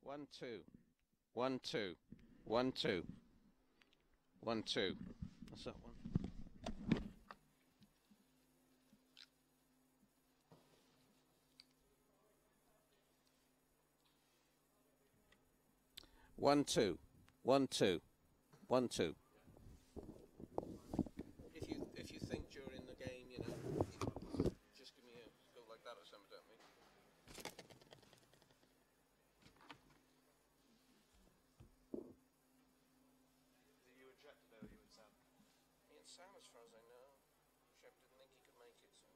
1 2 1 2 1 2 1 2. What's that one? One two, 1 2, 1 2. If you think during the game, you know, just give me a go like that or something, don't me. Is it you and Shep today, or you and Sam? Me and Sam, as far as I know. Shep didn't think he could make it, so.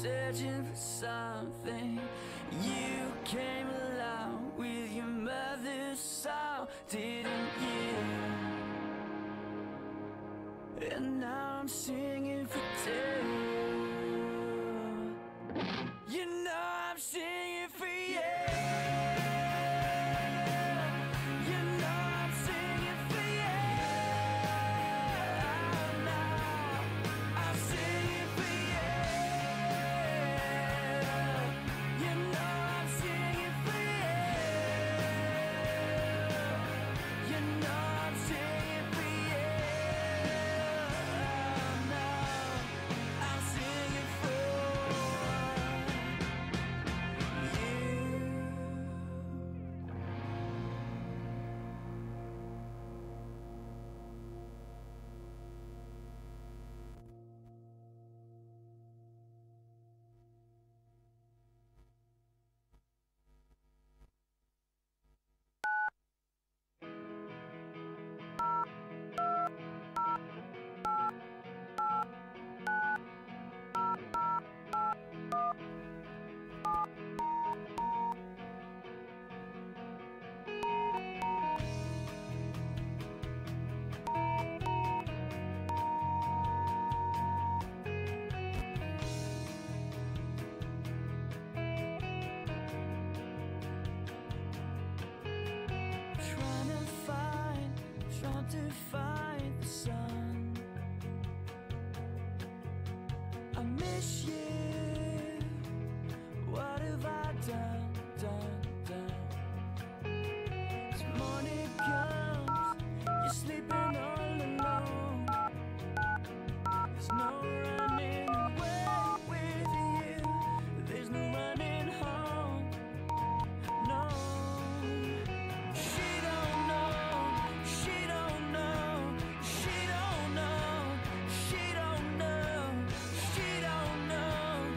searching for something. You came along with your mother's song, didn't you? And now I'm singing for two. You know I'm singing for you. You know I'm singing for you. Now I'm singing for you. You know I'm singing for you. You know I'm singing for you. Now I'm singing for you. Trying to find the sun. I miss you. What have I done? As morning comes, you're sleeping all alone. There's no running away with you. There's no running home. No. She don't know. She don't know. She don't know. She don't know. She don't know.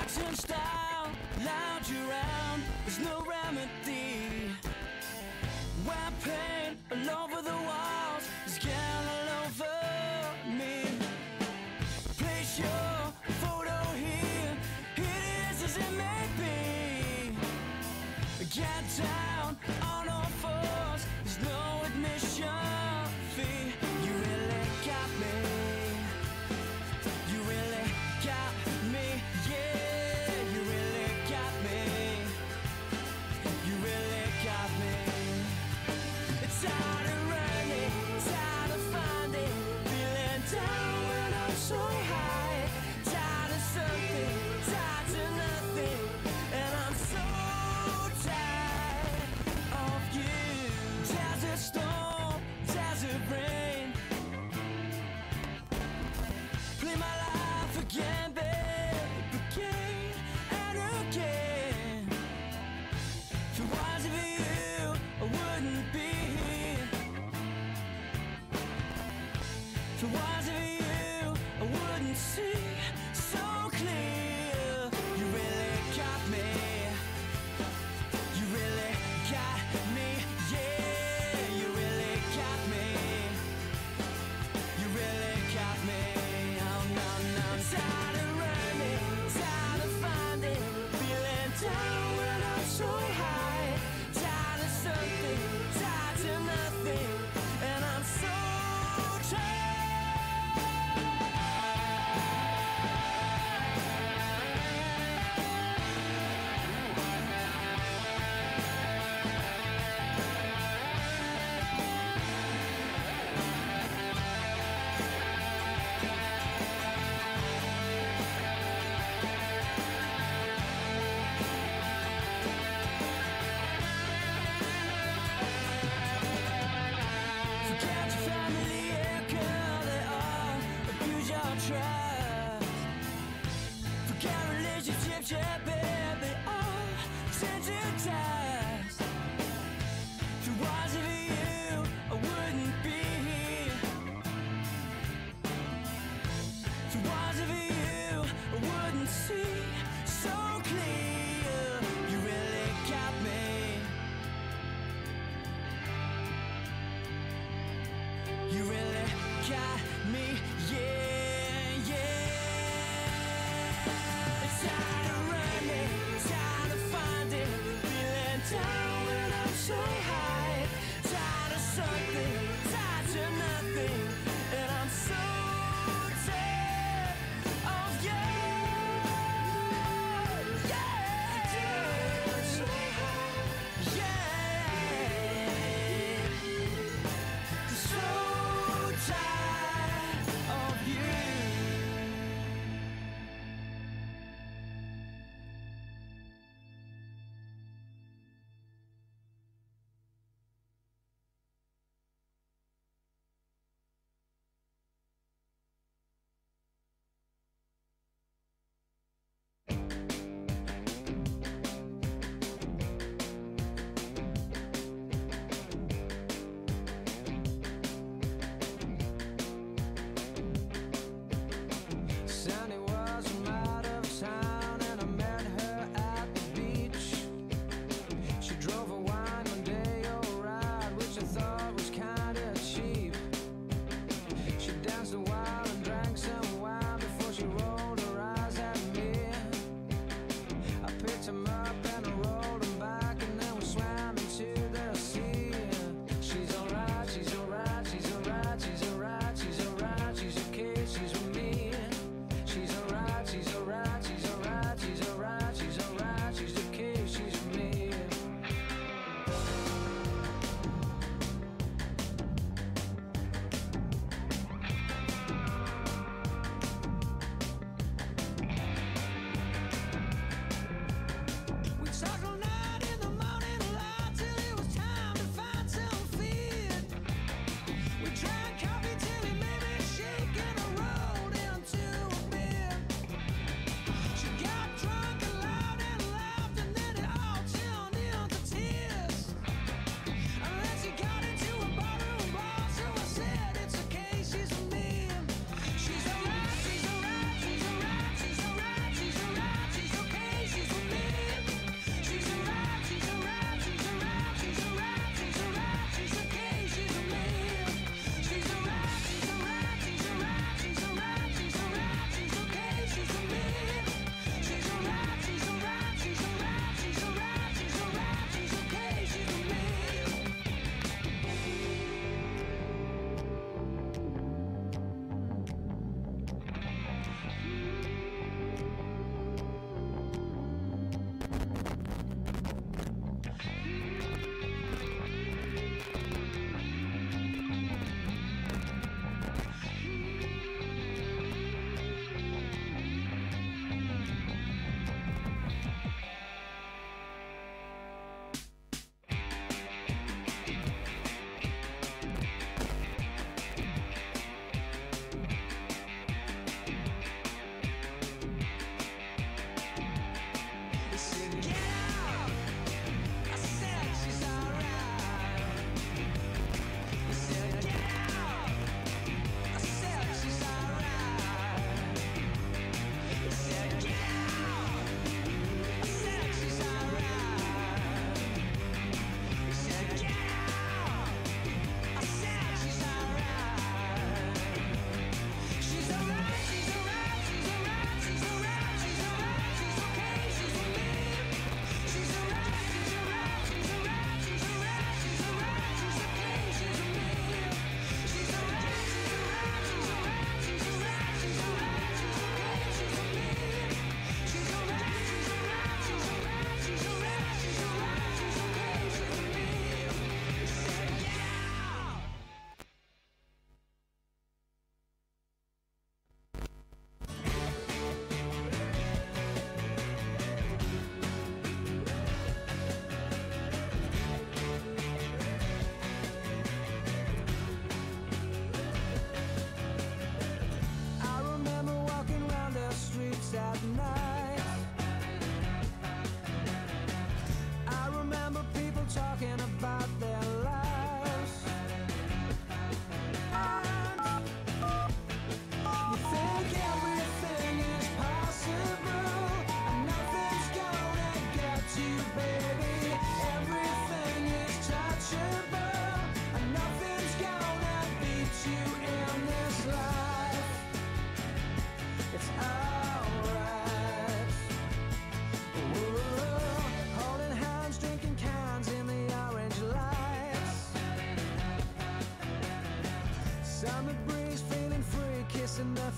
boxing style, lounge around, there's no remedy. Where paint all over the walls is getting all over me. Place your photo here, it is as it may be. Get down on all fours, there's no admission fee. You really got me. You really got me. Yeah, you really got me.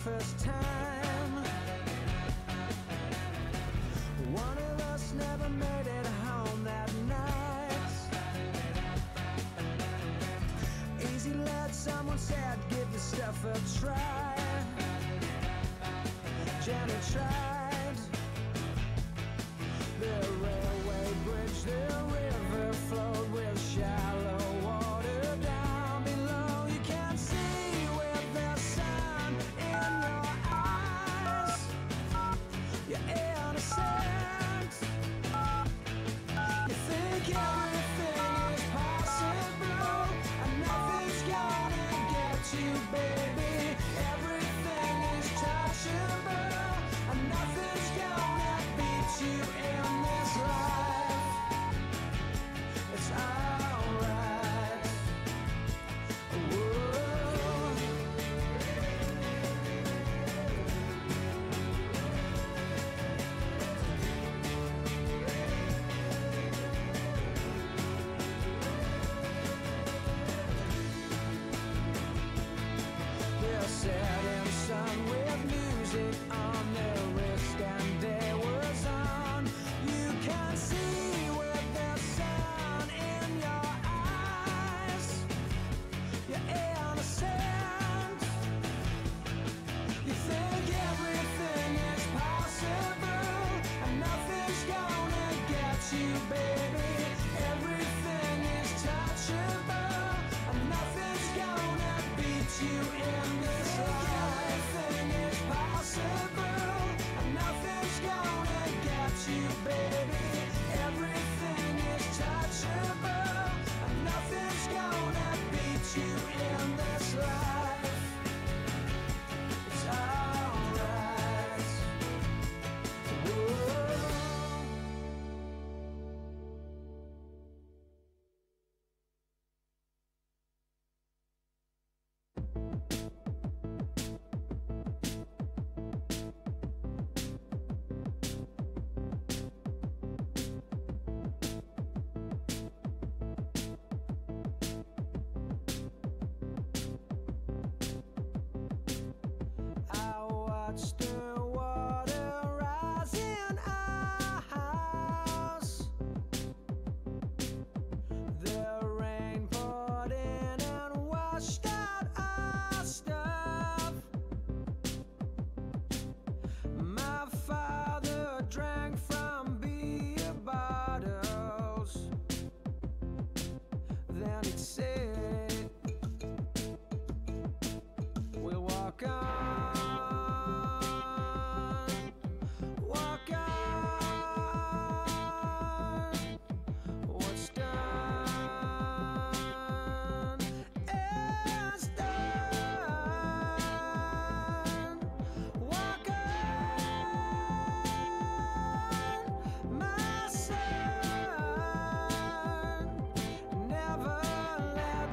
first time. One of us never made it home that night. Easy let, someone said, give the stuff a try. Jenny tried. The railway bridge, the river flowed with shallow water down below. You can't see with the sun in your eyes. You're innocent. You think everything is possible, and nothing's gonna get you, baby. Everything is touchable, and nothing's gonna beat you in this life. It's alright. They're setting sun with music on their wrist, and they was on. You can see with the sun in your eyes. You're innocent. You think everything is possible, and nothing's gonna get you, baby. Everything is touchable, and nothing's gonna beat you in this life. Everything is possible, and nothing's gonna get you, baby. Everything is touchable, and nothing's gonna beat you in this life. It's alright. Whoa. I watched the water rise in our house. The rain poured in and washed out our stuff. My father drank from beer bottles. Then he'd say, we'll walk on, walk on. What's done is done. Walk on, my son. Never let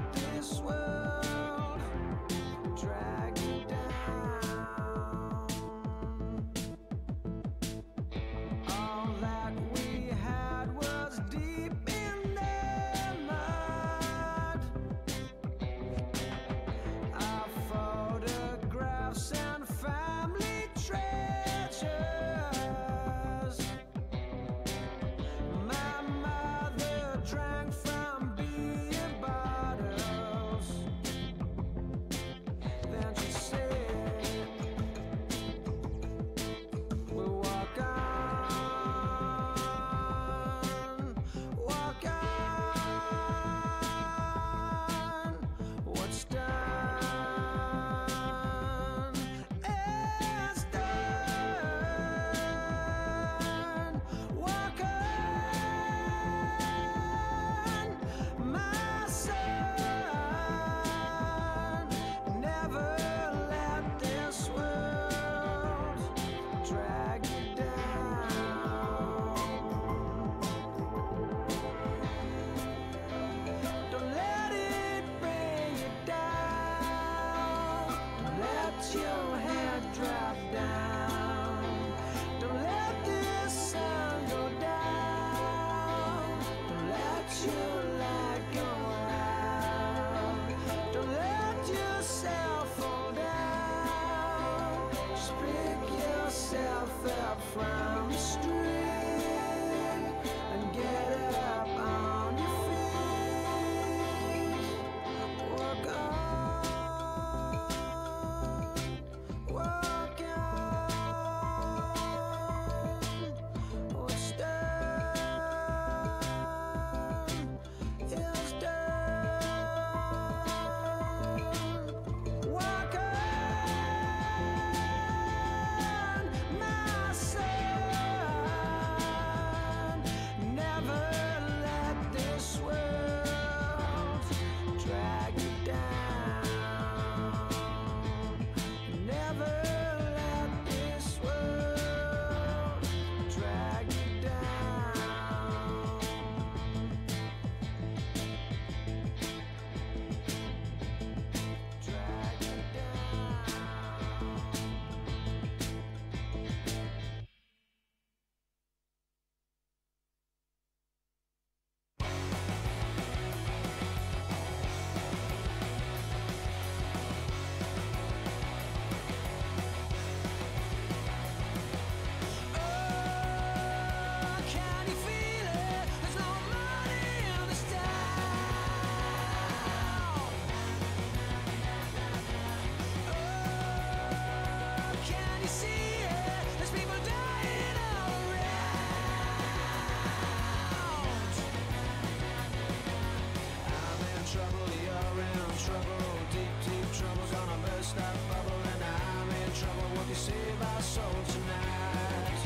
trouble, deep, deep trouble. Gonna burst that bubble and I'm in trouble. Won't you save our soul tonight?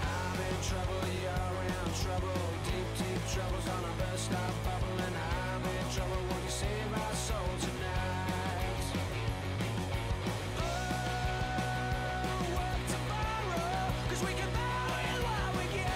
I'm in trouble, you're in trouble. Deep, deep trouble's gonna burst that bubble and I'm in trouble. Won't you save our soul tonight? Oh, work tomorrow, 'cause we can buy with what we get.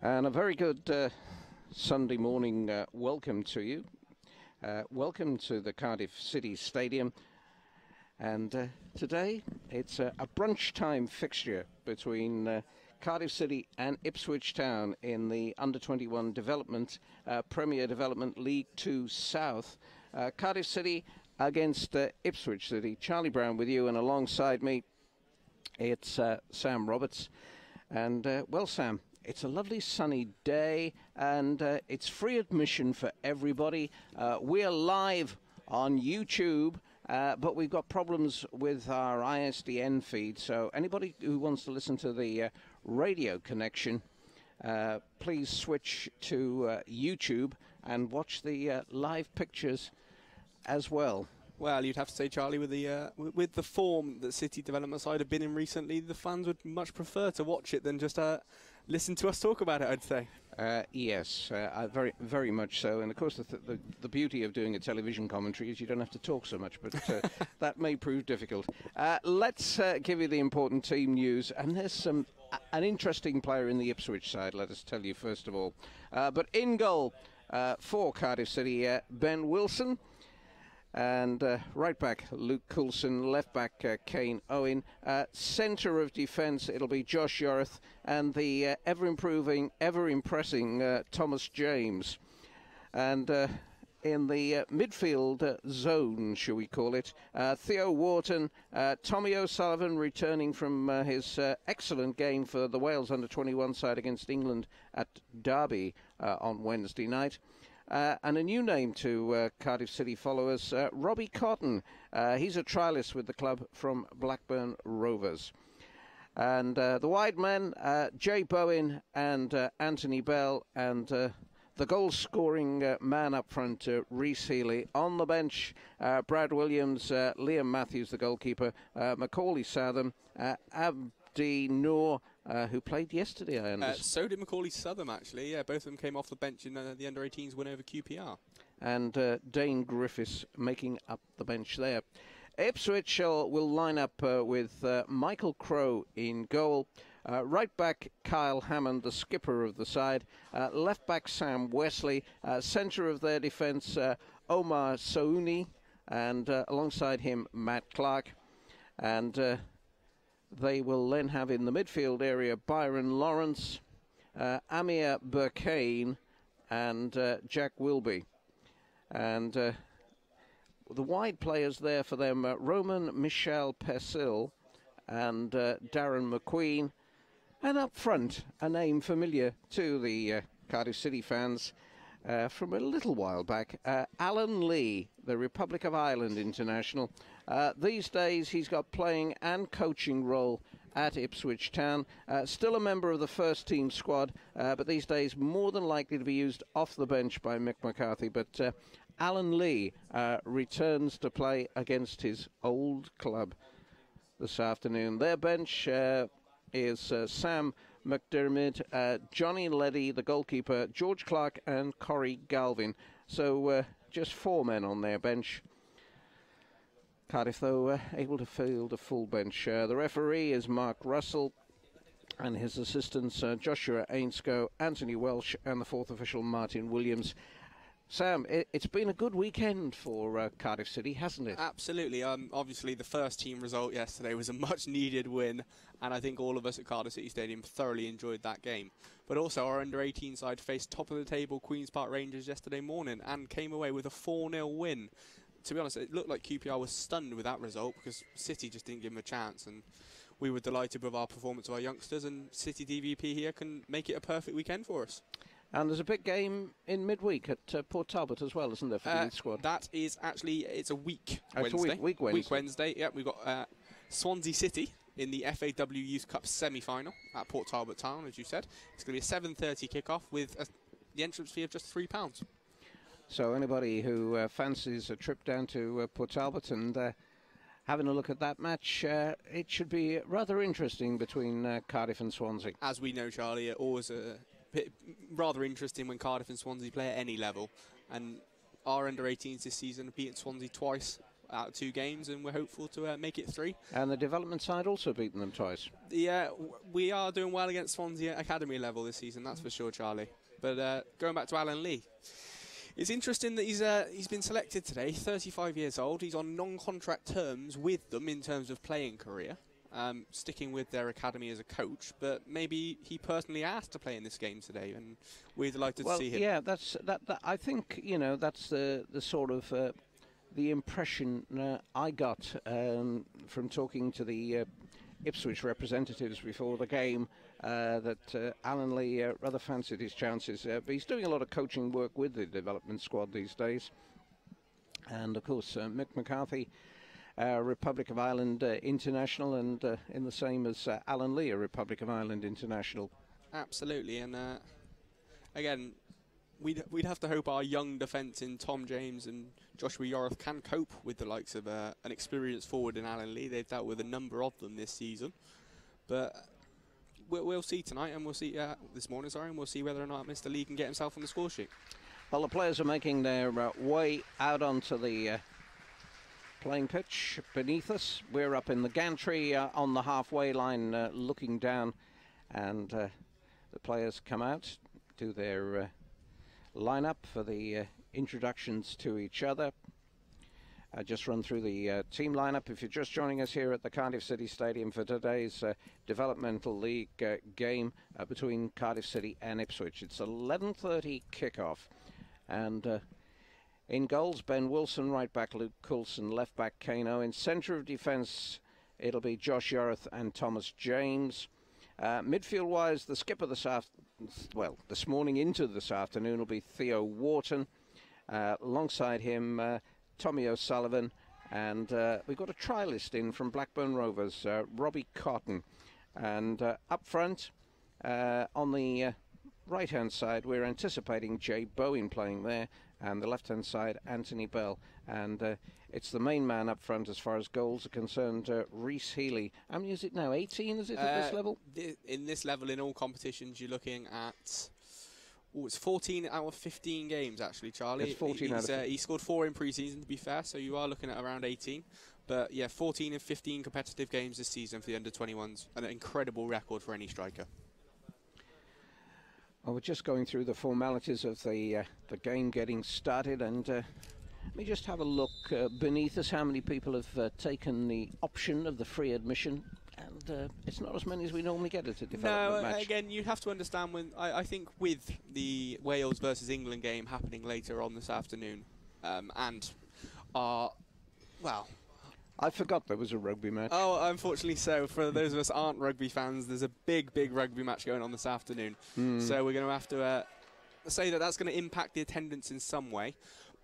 And a very good Sunday morning welcome to you. Welcome to the Cardiff City Stadium. And today it's a brunch time fixture between Cardiff City and Ipswich Town in the Under-21 Development Premier Development League 2 South. Cardiff City against Ipswich City. Charlie Brown with you, and alongside me it's Sam Roberts. And well, Sam, it's a lovely sunny day, and it's free admission for everybody. We're live on YouTube, but we've got problems with our ISDN feed, so anybody who wants to listen to the radio connection, please switch to YouTube and watch the live pictures as well. Well, you'd have to say, Charlie, with the form that City Development side have been in recently, the fans would much prefer to watch it than just listen to us talk about it, I'd say. Yes, very, very much so. And of course, the beauty of doing a television commentary is you don't have to talk so much, but that may prove difficult. Let's give you the important team news. And there's an interesting player in the Ipswich side, let us tell you first of all. But in goal for Cardiff City, Ben Wilson. And right back, Luke Coulson. Left back, Kane Owen. Centre of defence, it'll be Josh Yorith. And the ever-improving, ever-impressing Thomas James. And in the midfield zone, shall we call it, Theo Wharton, Tommy O'Sullivan returning from his excellent game for the Wales Under-21 side against England at Derby on Wednesday night. And a new name to Cardiff City followers, Robbie Cotton. He's a trialist with the club from Blackburn Rovers. And the wide men, Jay Bowen and Anthony Bell, and the goal-scoring man up front, Rhys Healy. On the bench, Brad Williams, Liam Matthews, the goalkeeper, Macaulay Southam, Abdi Noor, who played yesterday, I understand. So did Macaulay Southam, actually. Yeah, both of them came off the bench in the Under-18s win over QPR. And Dane Griffiths making up the bench there. Ipswich will line up with Michael Crowe in goal. Right back, Kyle Hammond, the skipper of the side. Left back, Sam Wesley. Centre of their defence, Omar Souni. And alongside him, Matt Clark. And they will then have in the midfield area Byron Lawrence, Amir Burkane, and Jack Wilby. And the wide players there for them, Roman Michel Persil and Darren McQueen. And up front, a name familiar to the Cardiff City fans from a little while back, Alan Lee, the Republic of Ireland international. These days he's got playing and coaching role at Ipswich Town. Still a member of the first team squad, but these days more than likely to be used off the bench by Mick McCarthy. But Alan Lee returns to play against his old club this afternoon. Their bench is Sam McDermott, Johnny Leddy, the goalkeeper, George Clark and Corey Galvin. So just 4 men on their bench. Cardiff, though, able to field a full bench. The referee is Mark Russell, and his assistants Joshua Ainscoe, Anthony Welsh, and the 4th official Martin Williams. Sam, it's been a good weekend for Cardiff City, hasn't it? Absolutely. Obviously, the first team result yesterday was a much-needed win, and I think all of us at Cardiff City Stadium thoroughly enjoyed that game. But also, our under-18 side faced top-of-the-table Queen's Park Rangers yesterday morning and came away with a 4-0 win. To be honest, it looked like QPR was stunned with that result because City just didn't give them a chance, and we were delighted with our performance of our youngsters, and City DVP here can make it a perfect weekend for us. And there's a big game in midweek at Port Talbot as well, isn't there, for the youth squad? That is actually, it's a week Wednesday. It's a week Wednesday. Week Wednesday, yeah. We've got Swansea City in the FAW Youth Cup semi-final at Port Talbot Town, as you said. It's going to be a 7:30 kick-off with the entrance fee of just £3. So anybody who fancies a trip down to Port Talbot and having a look at that match, it should be rather interesting between Cardiff and Swansea. As we know, Charlie, it always rather interesting when Cardiff and Swansea play at any level. And our under-18s this season have beaten Swansea twice out of 2 games, and we're hopeful to make it 3. And the development side also beaten them twice. Yeah, we are doing well against Swansea academy level this season, that's for sure, Charlie. But going back to Alan Lee, it's interesting that he's been selected today, 35 years old. He's on non-contract terms with them in terms of playing career, sticking with their academy as a coach. But maybe he personally asked to play in this game today, and we're delighted to see him. Yeah, that's that. I think that's the sort of the impression I got from talking to the Ipswich representatives before the game. That Alan Lee rather fancied his chances, but he's doing a lot of coaching work with the development squad these days. And of course, Mick McCarthy, Republic of Ireland international, and in the same as Alan Lee, a Republic of Ireland international. Absolutely, and again, we'd have to hope our young defence in Tom James and Joshua Yorth can cope with the likes of an experienced forward in Alan Lee. They've dealt with a number of them this season, but we'll see tonight, and we'll see this morning, and we'll see whether or not Mr. Lee can get himself on the score sheet. Well, the players are making their way out onto the playing pitch beneath us. We're up in the gantry on the halfway line looking down, and the players come out, do their lineup for the introductions to each other. Just run through the team lineup. If you're just joining us here at the Cardiff City Stadium for today's Developmental League game between Cardiff City and Ipswich. It's 11:30 kickoff, and in goals, Ben Wilson, right back Luke Coulson, left back Kano. In centre of defence, it'll be Josh Yorth and Thomas James. Midfield-wise, the skipper this morning into this afternoon will be Theo Wharton. Alongside him, Tommy O'Sullivan, and we've got a trialist in from Blackburn Rovers, Robbie Cotton. And up front, on the right-hand side, we're anticipating Jay Bowen playing there, and the left-hand side, Anthony Bell. And it's the main man up front as far as goals are concerned, Rhys Healy. How many is it now, 18 is it at this level? In this level, in all competitions, you're looking at... it's 14 out of 15 games, actually, Charlie. It's 14 out of 15. He scored 4 in pre-season, to be fair, so you are looking at around 18. But, yeah, 14 and 15 competitive games this season for the under-21s. An incredible record for any striker. Well, we're just going through the formalities of the game getting started, and let me just have a look beneath us. How many people have taken the option of the free admission? And it's not as many as we normally get at a development match. No, again, you have to understand when I think with the Wales versus England game happening later on this afternoon, and I forgot there was a rugby match. Oh, unfortunately so. For those of us aren't rugby fans, there's a big rugby match going on this afternoon. So we're going to have to say that that's going to impact the attendance in some way.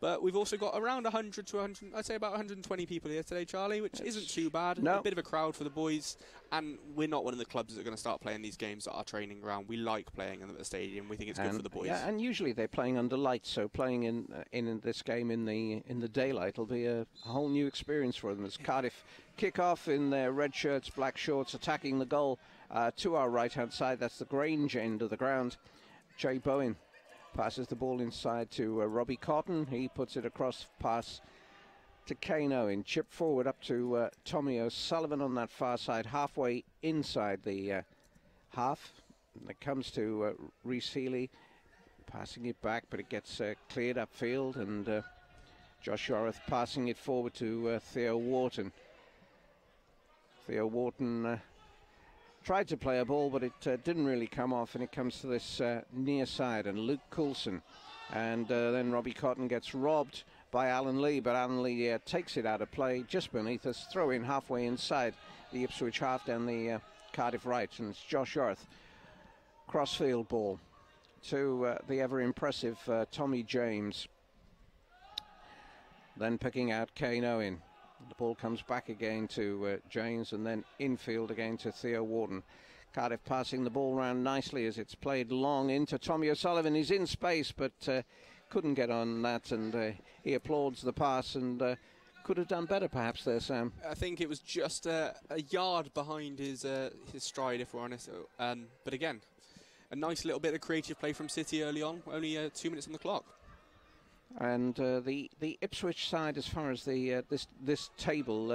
But we've also got around 100 to 100, I'd say about 120 people here today, Charlie, which isn't too bad. No. A bit of a crowd for the boys. And we're not one of the clubs that are going to start playing these games at our training ground. We like playing in the stadium. We think it's good for the boys. Yeah, and usually they're playing under lights, so playing in this game in the daylight will be a whole new experience for them. As Cardiff kick off in their red shirts, black shorts, attacking the goal to our right-hand side. That's the Grange end of the ground. Jay Bowen passes the ball inside to Robbie Cotton. He puts it across, pass to Kane Owen. Chip forward up to Tommy O'Sullivan on that far side, halfway inside the half. And it comes to Rhys Healy, passing it back, but it gets cleared upfield, and Josh Yoreth passing it forward to Theo Wharton. Theo Wharton tried to play a ball, but it didn't really come off, and it comes to this near side, and Luke Coulson. And then Robbie Cotton gets robbed by Alan Lee, but Alan Lee takes it out of play just beneath us, throw in halfway inside the Ipswich half down the Cardiff right, and it's Josh Yoreth. Crossfield ball to the ever-impressive Tommy James. Then picking out Kane Owen. The ball comes back again to James, and then infield again to Theo Wharton. Cardiff passing the ball round nicely as it's played long into Tommy O'Sullivan. He's in space, but couldn't get on that, and he applauds the pass, and could have done better perhaps there, Sam. I think it was just a yard behind his stride, if we're honest. But again, a nice little bit of creative play from City early on, only 2 minutes on the clock. And the Ipswich side, as far as the this table,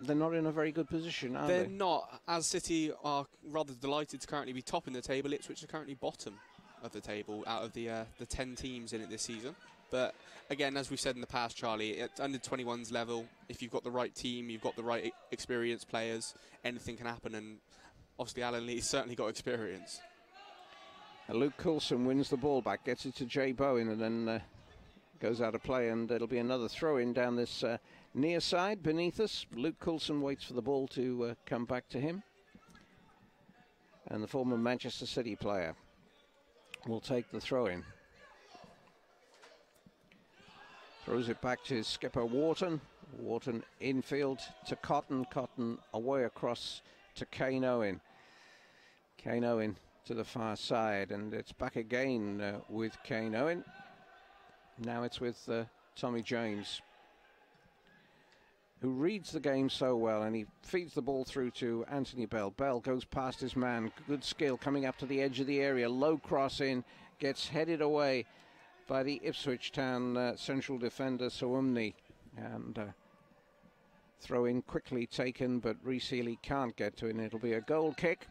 they're not in a very good position, are they? They're not. As City are rather delighted to currently be top in the table, Ipswich are currently bottom of the table out of the 10 teams in it this season. But again, as we've said in the past, Charlie, at under 21s level, if you've got the right team, you've got the right experienced players, anything can happen. And obviously, Alan Lee's certainly got experience. Luke Coulson wins the ball back, gets it to Jay Bowen, and then goes out of play, and it'll be another throw-in down this near side beneath us. Luke Coulson waits for the ball to come back to him. And the former Manchester City player will take the throw-in. Throws it back to his skipper Wharton. Wharton infield to Cotton. Cotton away across to Kane Owen. Kane Owen to the far side, and it's back again with Kane Owen. Now it's with Tommy James, who reads the game so well, and he feeds the ball through to Anthony Bell. Bell goes past his man. Good skill coming up to the edge of the area. Low cross in, gets headed away by the Ipswich Town central defender Sawumni, and throw in quickly taken, but Rhys Healy can't get to it, and it'll be a goal kick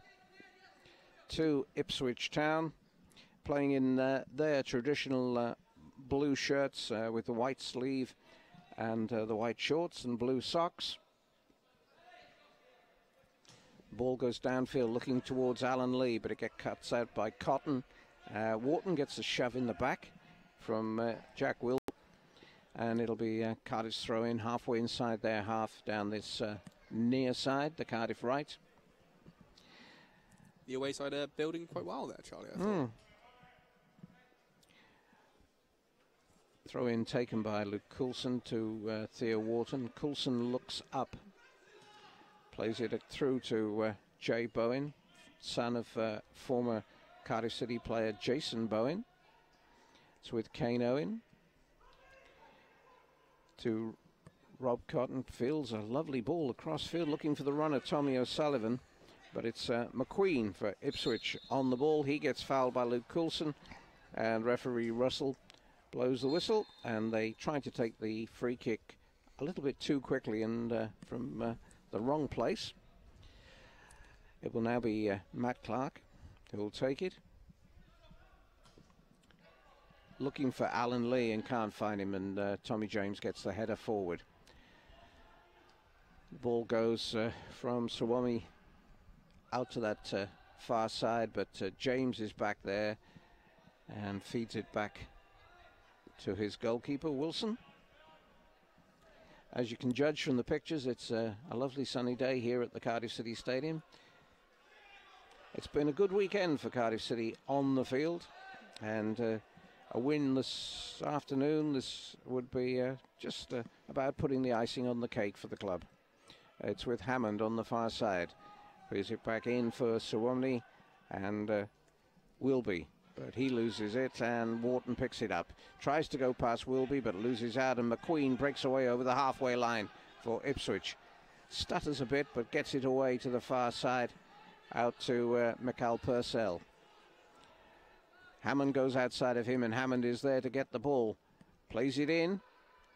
to Ipswich Town, playing in their traditional blue shirts with the white sleeve and the white shorts and blue socks. Ball goes downfield looking towards Alan Lee, but it gets cut out by Cotton. Wharton gets a shove in the back from Jack Will, and it'll be Cardiff's throw in halfway inside their half down this near side, the Cardiff right. The away side are building quite well there, Charlie, I thought. Throw in taken by Luke Coulson to Theo Wharton. Coulson looks up, plays it through to Jay Bowen, son of former Cardiff City player Jason Bowen. It's with Kane Owen to Rob Cotton. Fields a lovely ball across field, looking for the runner Tommy O'Sullivan, but it's McQueen for Ipswich on the ball. He gets fouled by Luke Coulson, and referee Russell blows the whistle, and they try to take the free kick a little bit too quickly and from the wrong place. It will now be Matt Clark who will take it. Looking for Alan Lee and can't find him, and Tommy James gets the header forward. The ball goes from Swami out to that far side, but James is back there and feeds it back to his goalkeeper, Wilson. As you can judge from the pictures, it's a lovely sunny day here at the Cardiff City Stadium. It's been a good weekend for Cardiff City on the field, and a win this afternoon, this would be just about putting the icing on the cake for the club. It's with Hammond on the far side. Plays it back in for Sawumni, and Wilby, but he loses it, and Wharton picks it up. Tries to go past Wilby, but loses out, and McQueen breaks away over the halfway line for Ipswich. Stutters a bit, but gets it away to the far side. out to Mikhail Purcell. Hammond goes outside of him, and Hammond is there to get the ball. Plays it in,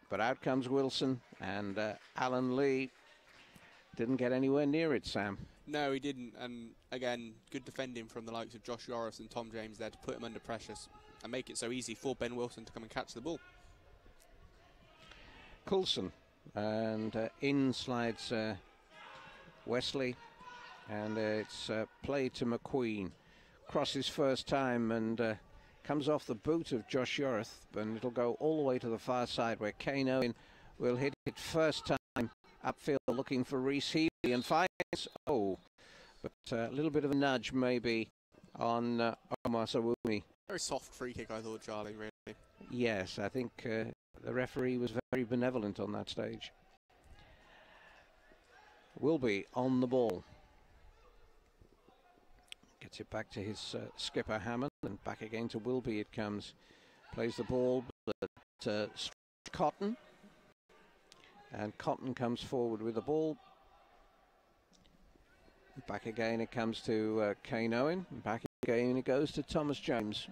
but out comes Wilson, and Alan Lee didn't get anywhere near it, Sam. No, he didn't. And again, good defending from the likes of Josh Yoris and Tom James there to put him under pressure and make it so easy for Ben Wilson to come and catch the ball. Coulson, and in slides Wesley, and it's played to McQueen. Crosses first time and comes off the boot of Josh Yoris, and it'll go all the way to the far side where Kane Owen will hit it first time upfield looking for Reece Healy and finds, but a little bit of a nudge maybe on Omar Sawumi. Very soft free kick, I thought, Charlie, really. Yes, I think the referee was very benevolent on that stage. Wilby on the ball. Gets it back to his skipper Hammond, and back again to Wilby it comes. Plays the ball, but Cotton. And Cotton comes forward with the ball. Back again it comes to Kane Owen. Back again it goes to Thomas James.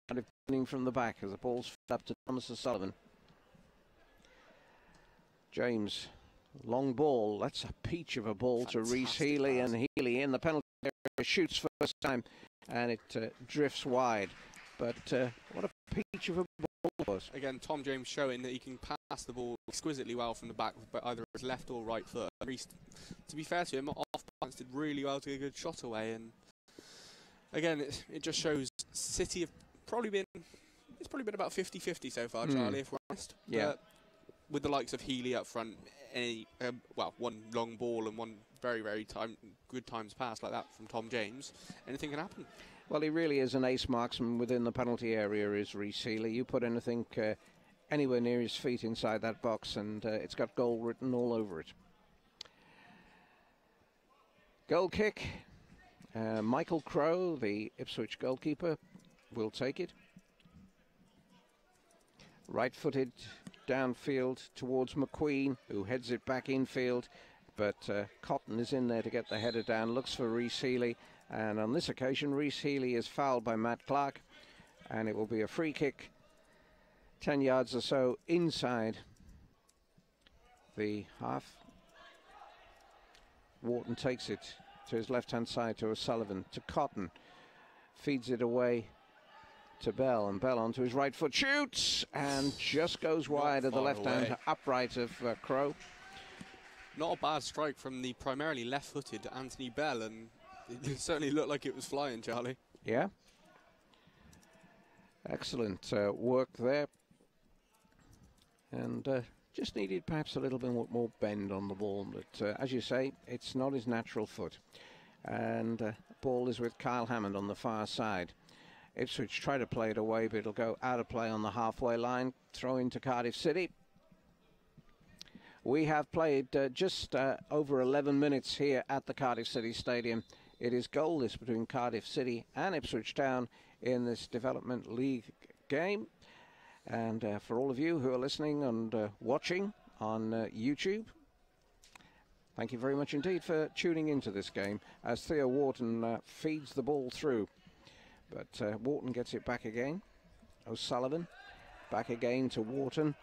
Kind of running from the back as the ball's fed up to Thomas O'Sullivan. James, long ball. That's a peach of a ball. Fantastic to Reece Healy, pass. And Healy in the penalty area shoots first time, and it drifts wide. But what a peach of a ball it was. Again, Tom James showing that he can pass the ball exquisitely well from the back, but either his left or right foot. Reece, to be fair to him, off balance did really well to get a good shot away. And again, it just shows City have probably been about 50-50 so far, Charlie, if we're honest. Yeah. With the likes of Healy up front, one long ball and one very, very good times pass like that from Tom James, anything can happen. Well, he really is an ace marksman within the penalty area, is Reece Healy. You put anything anywhere near his feet inside that box, and it's got goal written all over it. Goal kick. Michael Crowe, the Ipswich goalkeeper, will take it. Right-footed downfield towards McQueen, who heads it back infield, but Cotton is in there to get the header down, looks for Reece Healy, and on this occasion Reece Healy is fouled by Matt Clark, and it will be a free kick 10 yards or so inside the half. Wharton takes it to his left-hand side to O'Sullivan, to Cotton, feeds it away to Bell, and Bell onto his right foot, shoots, and just goes wide of the left-hand upright of Crowe. Not a bad strike from the primarily left-footed Anthony Bell, and it certainly looked like it was flying, Charlie. Yeah. Excellent work there. And just needed perhaps a little bit more bend on the ball, but as you say, it's not his natural foot. And ball is with Kyle Hammond on the far side. Ipswich try to play it away, but it'll go out of play on the halfway line. Throw into Cardiff City. We have played just over 11 minutes here at the Cardiff City Stadium. It is goalless between Cardiff City and Ipswich Town in this Development League game. And for all of you who are listening and watching on YouTube, thank you very much indeed for tuning into this game as Theo Wharton feeds the ball through. But Wharton gets it back again. O'Sullivan back again to Wharton.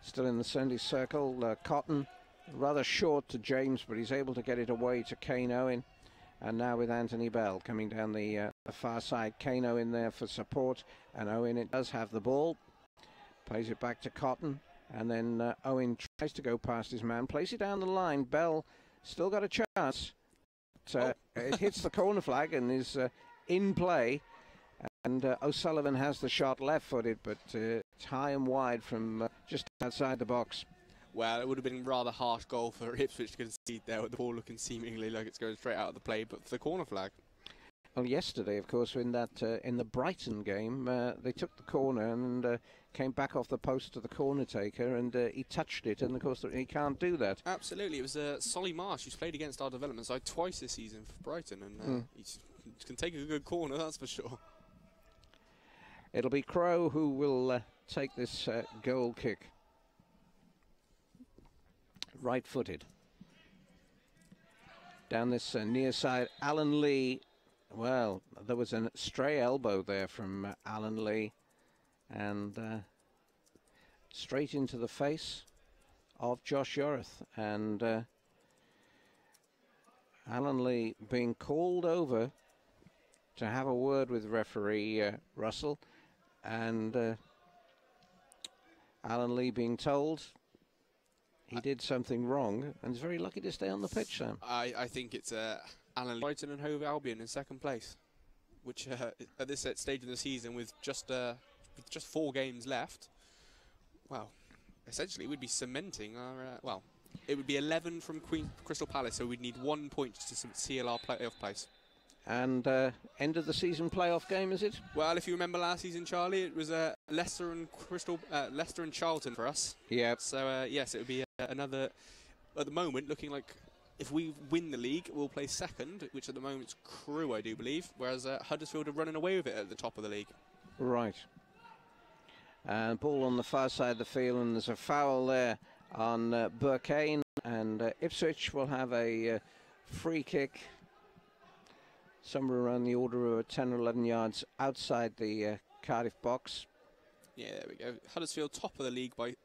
Still in the Sunday circle. Cotton rather short to James, but he's able to get it away to Kane Owen. And now with Anthony Bell coming down the far side. Kane Owen there for support. And Owen, it does have the ball. Plays it back to Cotton. And then Owen tries to go past his man. Plays it down the line. Bell still got a chance. But, it hits the corner flag and is in play. And O'Sullivan has the shot left-footed, but it's high and wide from just outside the box. Well, it would have been a rather harsh goal for Ipswich to concede there, with the ball looking seemingly like it's going straight out of the play, but for the corner flag. Well, yesterday, of course, in the Brighton game, they took the corner and came back off the post to the corner taker, and he touched it, and of course he can't do that. Absolutely, it was Solly Marsh who's played against our development side twice this season for Brighton, and he can take a good corner, that's for sure. It'll be Crowe who will take this goal kick. Right-footed. Down this near side, Alan Lee. Well, there was a stray elbow there from Alan Lee, and straight into the face of Josh Yorith, and Alan Lee being called over to have a word with referee Russell, and Alan Lee being told he did something wrong and is very lucky to stay on the pitch, Sam. I think it's Alan Lee. Brighton and Hove Albion in second place, which at this stage of the season with just 4 games left, well, essentially we'd be cementing our, well, it would be 11 from Crystal Palace, so we'd need 1 point to seal our playoff place. And end of the season playoff game, is it? Well, if you remember last season, Charlie, it was Leicester and Charlton for us. Yeah. So yes, it would be another. At the moment, looking like if we win the league, we'll play second, which at the moment is Crewe, I do believe. Whereas Huddersfield are running away with it at the top of the league. Right. And ball on the far side of the field, and there's a foul there on Burkane, and Ipswich will have a free kick somewhere around the order of 10 or 11 yards outside the Cardiff box. Yeah, there we go. Huddersfield top of the league by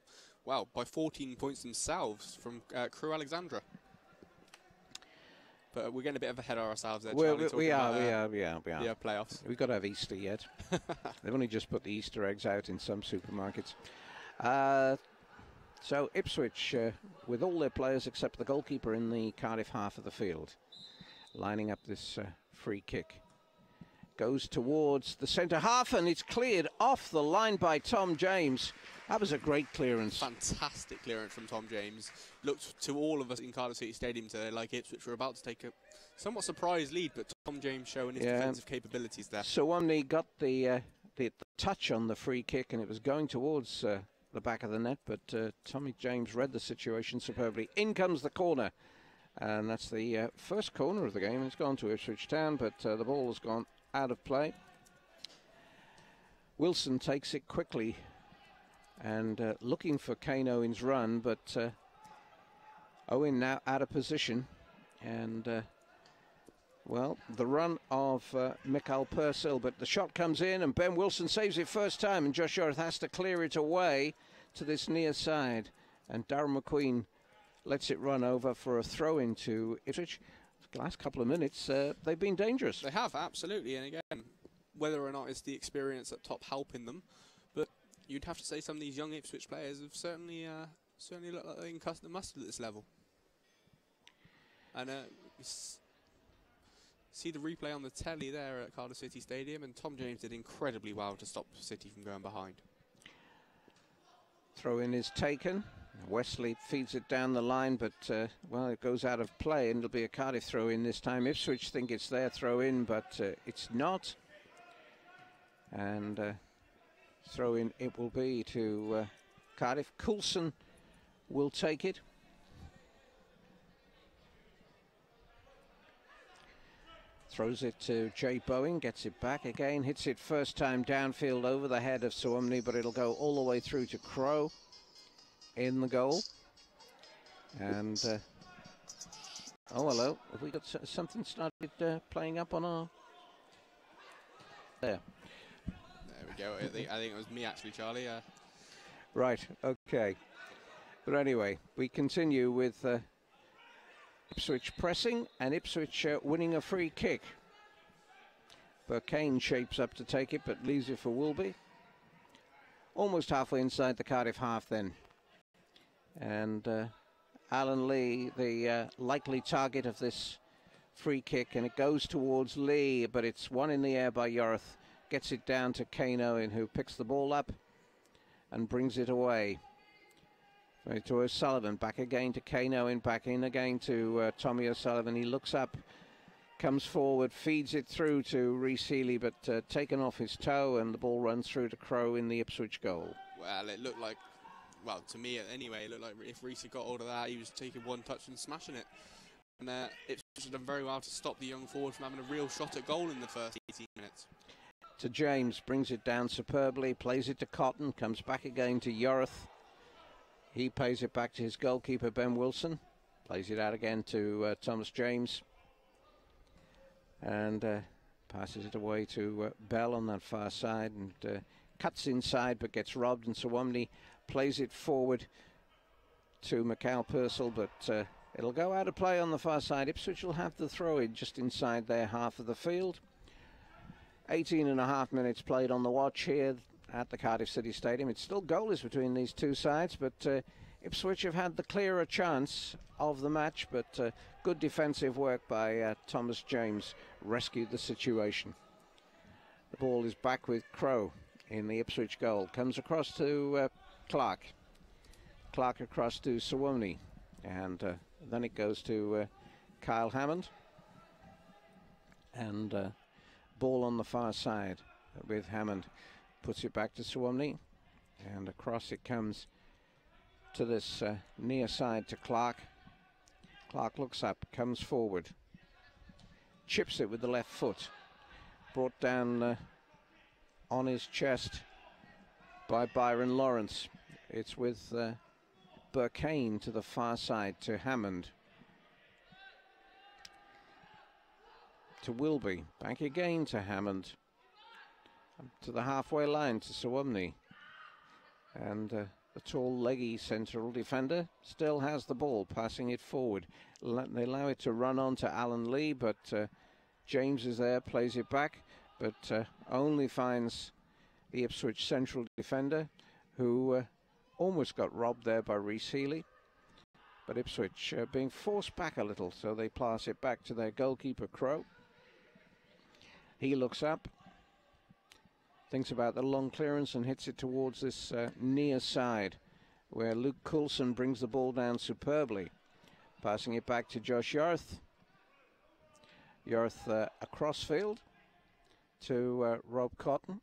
14 points themselves from Crewe Alexandra. But we're getting a bit ahead of ourselves there, Charlie. We are. Yeah, playoffs. We've got to have Easter yet. They've only just put the Easter eggs out in some supermarkets. So Ipswich, with all their players except the goalkeeper in the Cardiff half of the field, lining up this free kick. Goes towards the centre half, and it's cleared off the line by Tom James. That was a great clearance. Fantastic clearance from Tom James. Looked to all of us in Cardiff City Stadium today like Ipswich were about to take a somewhat surprise lead, but Tom James showing his defensive capabilities there. So Omni got the touch on the free kick, and it was going towards the back of the net, but Tommy James read the situation superbly. In comes the corner, and that's the first corner of the game. It's gone to Ipswich Town, but the ball has gone out of play. Wilson takes it quickly and looking for Kane Owen's run, but Owen now out of position, and well, the run of Mikael Purcell, but the shot comes in and Ben Wilson saves it first time, and Josh Yorith has to clear it away to this near side, and Darren McQueen lets it run over for a throw into Ipswich. The last couple of minutes, they've been dangerous. They have, absolutely, and again, whether or not it's the experience at top helping them, but you'd have to say some of these young Ipswich players have certainly looked like they can cuss the mustard at this level. And see the replay on the telly there at Cardiff City Stadium, and Tom James did incredibly well to stop City from going behind. Throw in is taken. Wesley feeds it down the line, but well, it goes out of play, and it'll be a Cardiff throw in this time. Ipswich think it's their throw in, but it's not. And throw in it will be to Cardiff. Coulson will take it. Throws it to Jay Bowen, gets it back again, hits it first time downfield over the head of Suomi, but it'll go all the way through to Crow in the goal. And, oh, hello. Have we got something started playing up on our... There. There we go. I think it was me, actually, Charlie. Right, okay. But anyway, we continue with... Ipswich pressing and Ipswich winning a free kick. Burkane shapes up to take it, but leaves it for Wilby. Almost halfway inside the Cardiff half then. And Alan Lee, the likely target of this free kick, and it goes towards Lee, but it's one in the air by Yorith. Gets it down to Kane Owen, who picks the ball up and brings it away. To O'Sullivan, back again to Kane Owen, back in again to Tommy O'Sullivan. He looks up, comes forward, feeds it through to Rhys Healy, but taken off his toe, and the ball runs through to Crow in the Ipswich goal. Well, it looked like, well, to me anyway, it looked like if Rhys had got hold of that, he was taking one touch and smashing it. And Ipswich had done very well to stop the young forward from having a real shot at goal in the first 18 minutes. To James, brings it down superbly, plays it to Cotton, comes back again to Yorith. He pays it back to his goalkeeper, Ben Wilson. Plays it out again to Thomas James. and passes it away to Bell on that far side, and cuts inside but gets robbed, and Suwumni plays it forward to Mikhail Purcell, but it'll go out of play on the far side. Ipswich will have the throw in just inside their half of the field. 18.5 minutes played on the watch here at the Cardiff City Stadium. It's still goalless between these two sides, but Ipswich have had the clearer chance of the match, but good defensive work by Thomas James rescued the situation. The ball is back with Crow in the Ipswich goal. Comes across to Clark. Clark across to Suwumni, and then it goes to Kyle Hammond, and ball on the far side with Hammond. Puts it back to Suwumni, and across it comes to this near side to Clark. Clark looks up, comes forward, chips it with the left foot, brought down on his chest by Byron Lawrence. It's with Burkane to the far side to Hammond, to Wilby, back again to Hammond, to the halfway line to Suwumni, and the tall leggy central defender still has the ball, passing it forward. They allow it to run on to Alan Lee, but James is there, plays it back, but only finds the Ipswich central defender, who almost got robbed there by Rhys Healy. But Ipswich being forced back a little, so they pass it back to their goalkeeper, Crow. He looks up, thinks about the long clearance, and hits it towards this near side, where Luke Coulson brings the ball down superbly, passing it back to Josh Yarth. Yarth across field to Rob Cotton,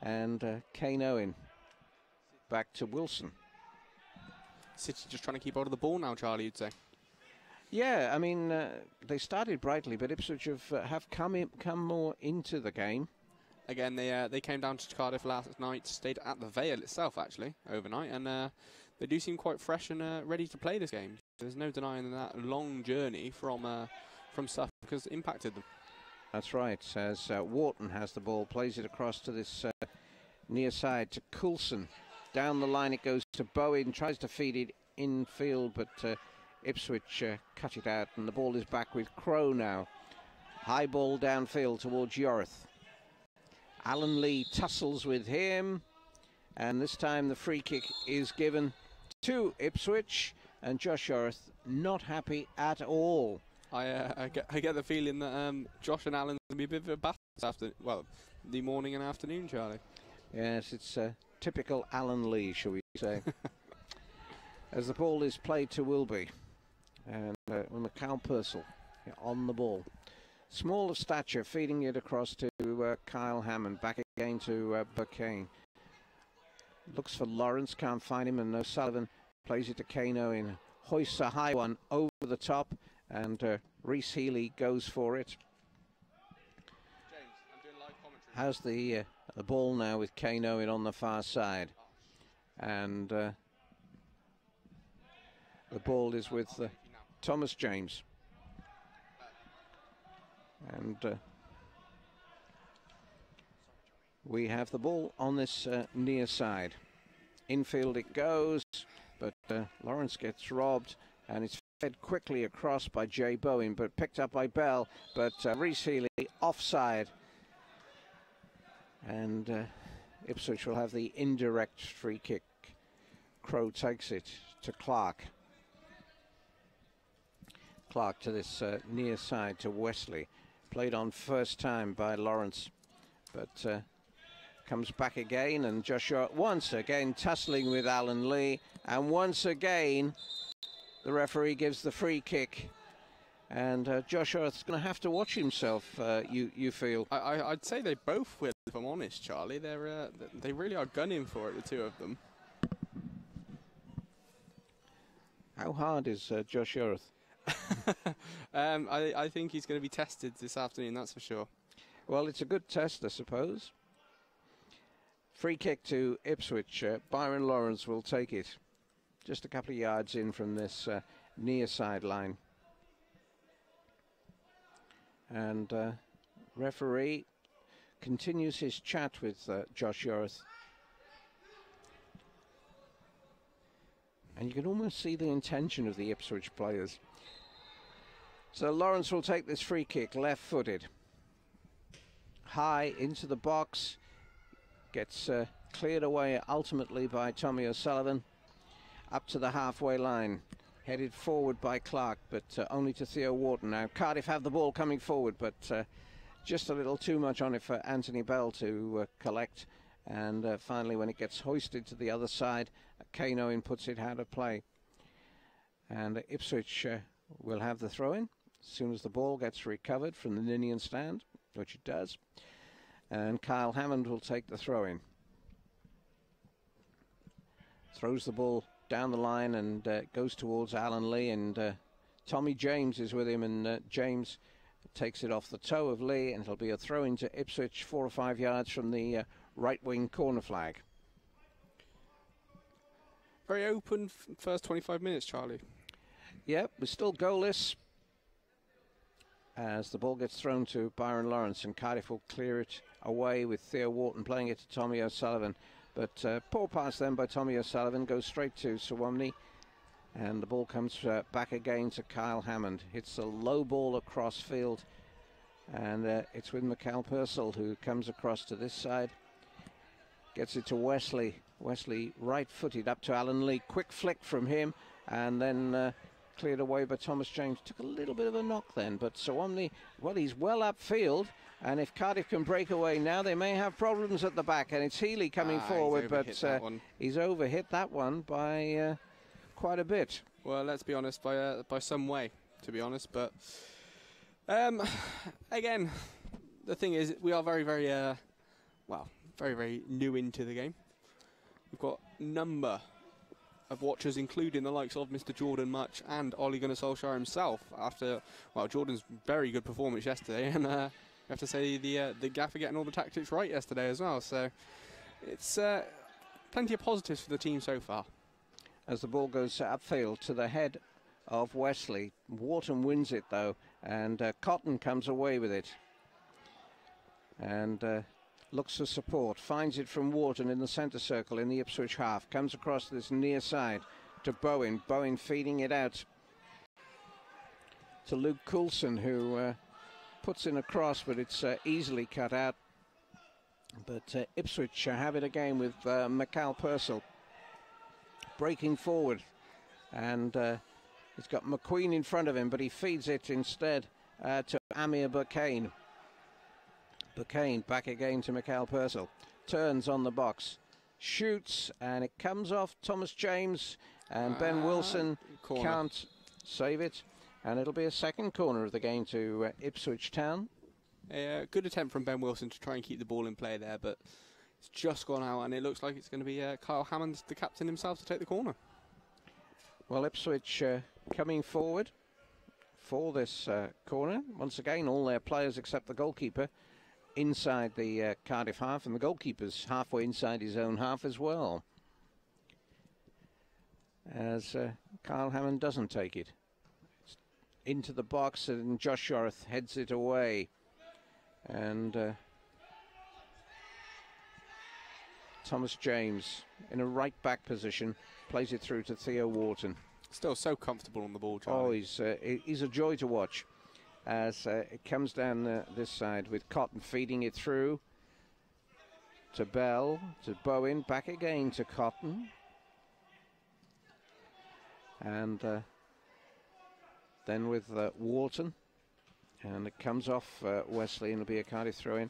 and Kane Owen back to Wilson. City just trying to keep hold of the ball now, Charlie, you'd say. Yeah, I mean, they started brightly, but Ipswich have come more into the game. Again, they came down to Cardiff last night, stayed at the Vale itself, actually, overnight, and they do seem quite fresh and ready to play this game. There's no denying that long journey from Suffolk has impacted them. That's right, as Wharton has the ball, plays it across to this near side to Coulson. Down the line it goes to Bowen, tries to feed it infield, but Ipswich cut it out, and the ball is back with Crow now. High ball downfield towards Yorth. Alan Lee tussles with him, and this time the free kick is given to Ipswich, and Josh Yorth not happy at all. I get the feeling that Josh and Alan will be a bit of a battle this afternoon. Well, the morning and afternoon, Charlie. Yes, it's typical Alan Lee, shall we say. As the ball is played to Wilby, and Mikhail Purcell on the ball. Small of stature, feeding it across to Kyle Hammond, back again to Burkane. Looks for Lawrence, can't find him, and O'Sullivan plays it to Kane Owen. Hoists a high one over the top, and Rhys Healy goes for it. James, I'm doing live commentary. Has the ball now with Kane Owen on the far side, and the ball is with Thomas James, and we have the ball on this near side. Infield it goes, but Lawrence gets robbed, and it's fed quickly across by Jay Bowen, but picked up by Bell, but Rhys Healy offside, and Ipswich will have the indirect free kick. Crow takes it to Clark. Clark to this near side to Wesley. Played on first time by Lawrence, but comes back again, and Joshua once again tussling with Alan Lee, and once again the referee gives the free kick, and Joshua's going to have to watch himself, you feel. I'd say they both will, if I'm honest, Charlie. They really are gunning for it, the two of them. How hard is Josh Yorth? I think he's going to be tested this afternoon, that's for sure. Well, it's a good test, I suppose. Free kick to Ipswich. Byron Lawrence will take it. Just a couple of yards in from this near sideline. And referee continues his chat with Josh Yorth. And you can almost see the intention of the Ipswich players. So Lawrence will take this free kick, left-footed. High into the box. Gets cleared away ultimately by Tommy O'Sullivan. Up to the halfway line. Headed forward by Clark, but only to Theo Wharton. Now Cardiff have the ball coming forward, but just a little too much on it for Anthony Bell to collect. And finally, when it gets hoisted to the other side, Kane Owen puts it out of play. And Ipswich will have the throw-in as soon as the ball gets recovered from the Ninian stand, which it does. And Kyle Hammond will take the throw-in. Throws the ball down the line and goes towards Alan Lee, and Tommy James is with him, and James takes it off the toe of Lee, and it'll be a throw into Ipswich 4 or 5 yards from the right wing corner flag. Very open first 25 minutes, Charlie. Yep, we're still goalless as the ball gets thrown to Byron Lawrence, and Cardiff will clear it away with Theo Wharton playing it to Tommy O'Sullivan. But poor pass then by Tommy O'Sullivan, goes straight to Suwamni, and the ball comes back again to Kyle Hammond. Hits a low ball across field, and it's with Mikhail Purcell, who comes across to this side. Gets it to Wesley. Wesley right-footed up to Alan Lee. Quick flick from him, and then cleared away by Thomas James. Took a little bit of a knock then, but Suwamni, well, he's well upfield. And if Cardiff can break away now, they may have problems at the back. And it's Healy coming forward, but he's overhit that one by quite a bit. Well, let's be honest, by some way, to be honest. But again, the thing is, we are very, very, very, very new into the game. We've got a number of watchers, including the likes of Mr. Jordan Much and Ole Gunnar Solskjaer himself. After, well, Jordan's very good performance yesterday, and have to say the gaffer getting all the tactics right yesterday as well. So it's plenty of positives for the team so far. As the ball goes upfield to the head of Wesley. Wharton wins it though, and Cotton comes away with it. And looks for support, finds it from Wharton in the centre circle in the Ipswich half. Comes across this near side to Bowen. Bowen feeding it out to Luke Coulson, who puts in a cross, but it's easily cut out. But Ipswich have it again with Mikhail Purcell breaking forward, and he's got McQueen in front of him, but he feeds it instead to Amir Burkane. Burkane back again to Mikhail Purcell, turns on the box, shoots, and it comes off Thomas James, and Ben Wilson can't save it. And it'll be a second corner of the game to Ipswich Town. A good attempt from Ben Wilson to try and keep the ball in play there, but it's just gone out, and it looks like it's going to be Kyle Hammond, the captain himself, to take the corner. Well, Ipswich coming forward for this corner. Once again, all their players except the goalkeeper inside the Cardiff half, and the goalkeeper's halfway inside his own half as well. As Kyle Hammond doesn't take it. Into the box, and Josh Yorth heads it away, and Thomas James in a right back position plays it through to Theo Wharton. Still so comfortable on the ball, Charlie. Oh, he's a joy to watch as it comes down this side with Cotton feeding it through to Bell, to Bowen, back again to Cotton, and then with Wharton, and it comes off Wesley, and it'll be a Cardiff throw-in.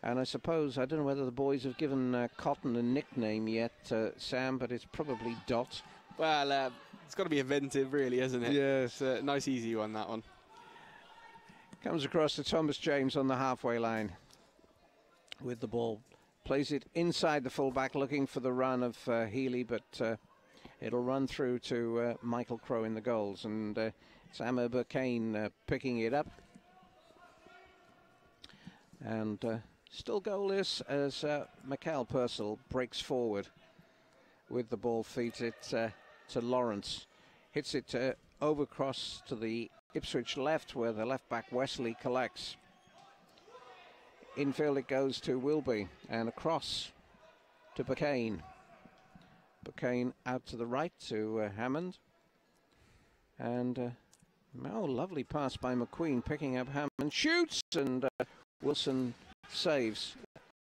And I suppose, I don't know whether the boys have given Cotton a nickname yet, Sam, but it's probably Dot. Well, it's got to be inventive, really, isn't it? Yes. It's a nice, easy one, that one. Comes across to Thomas James on the halfway line with the ball. Plays it inside the fullback, looking for the run of Healy, but it'll run through to Michael Crowe in the goals, and it's Amir Burkane picking it up. And still goalless as Mikhail Purcell breaks forward with the ball, feeds it to Lawrence. Hits it over cross to the Ipswich left, where the left back Wesley collects. Infield it goes to Wilby, and across to Bucane. Bucane out to the right to Hammond. And lovely pass by McQueen, picking up Hammond, shoots, and Wilson saves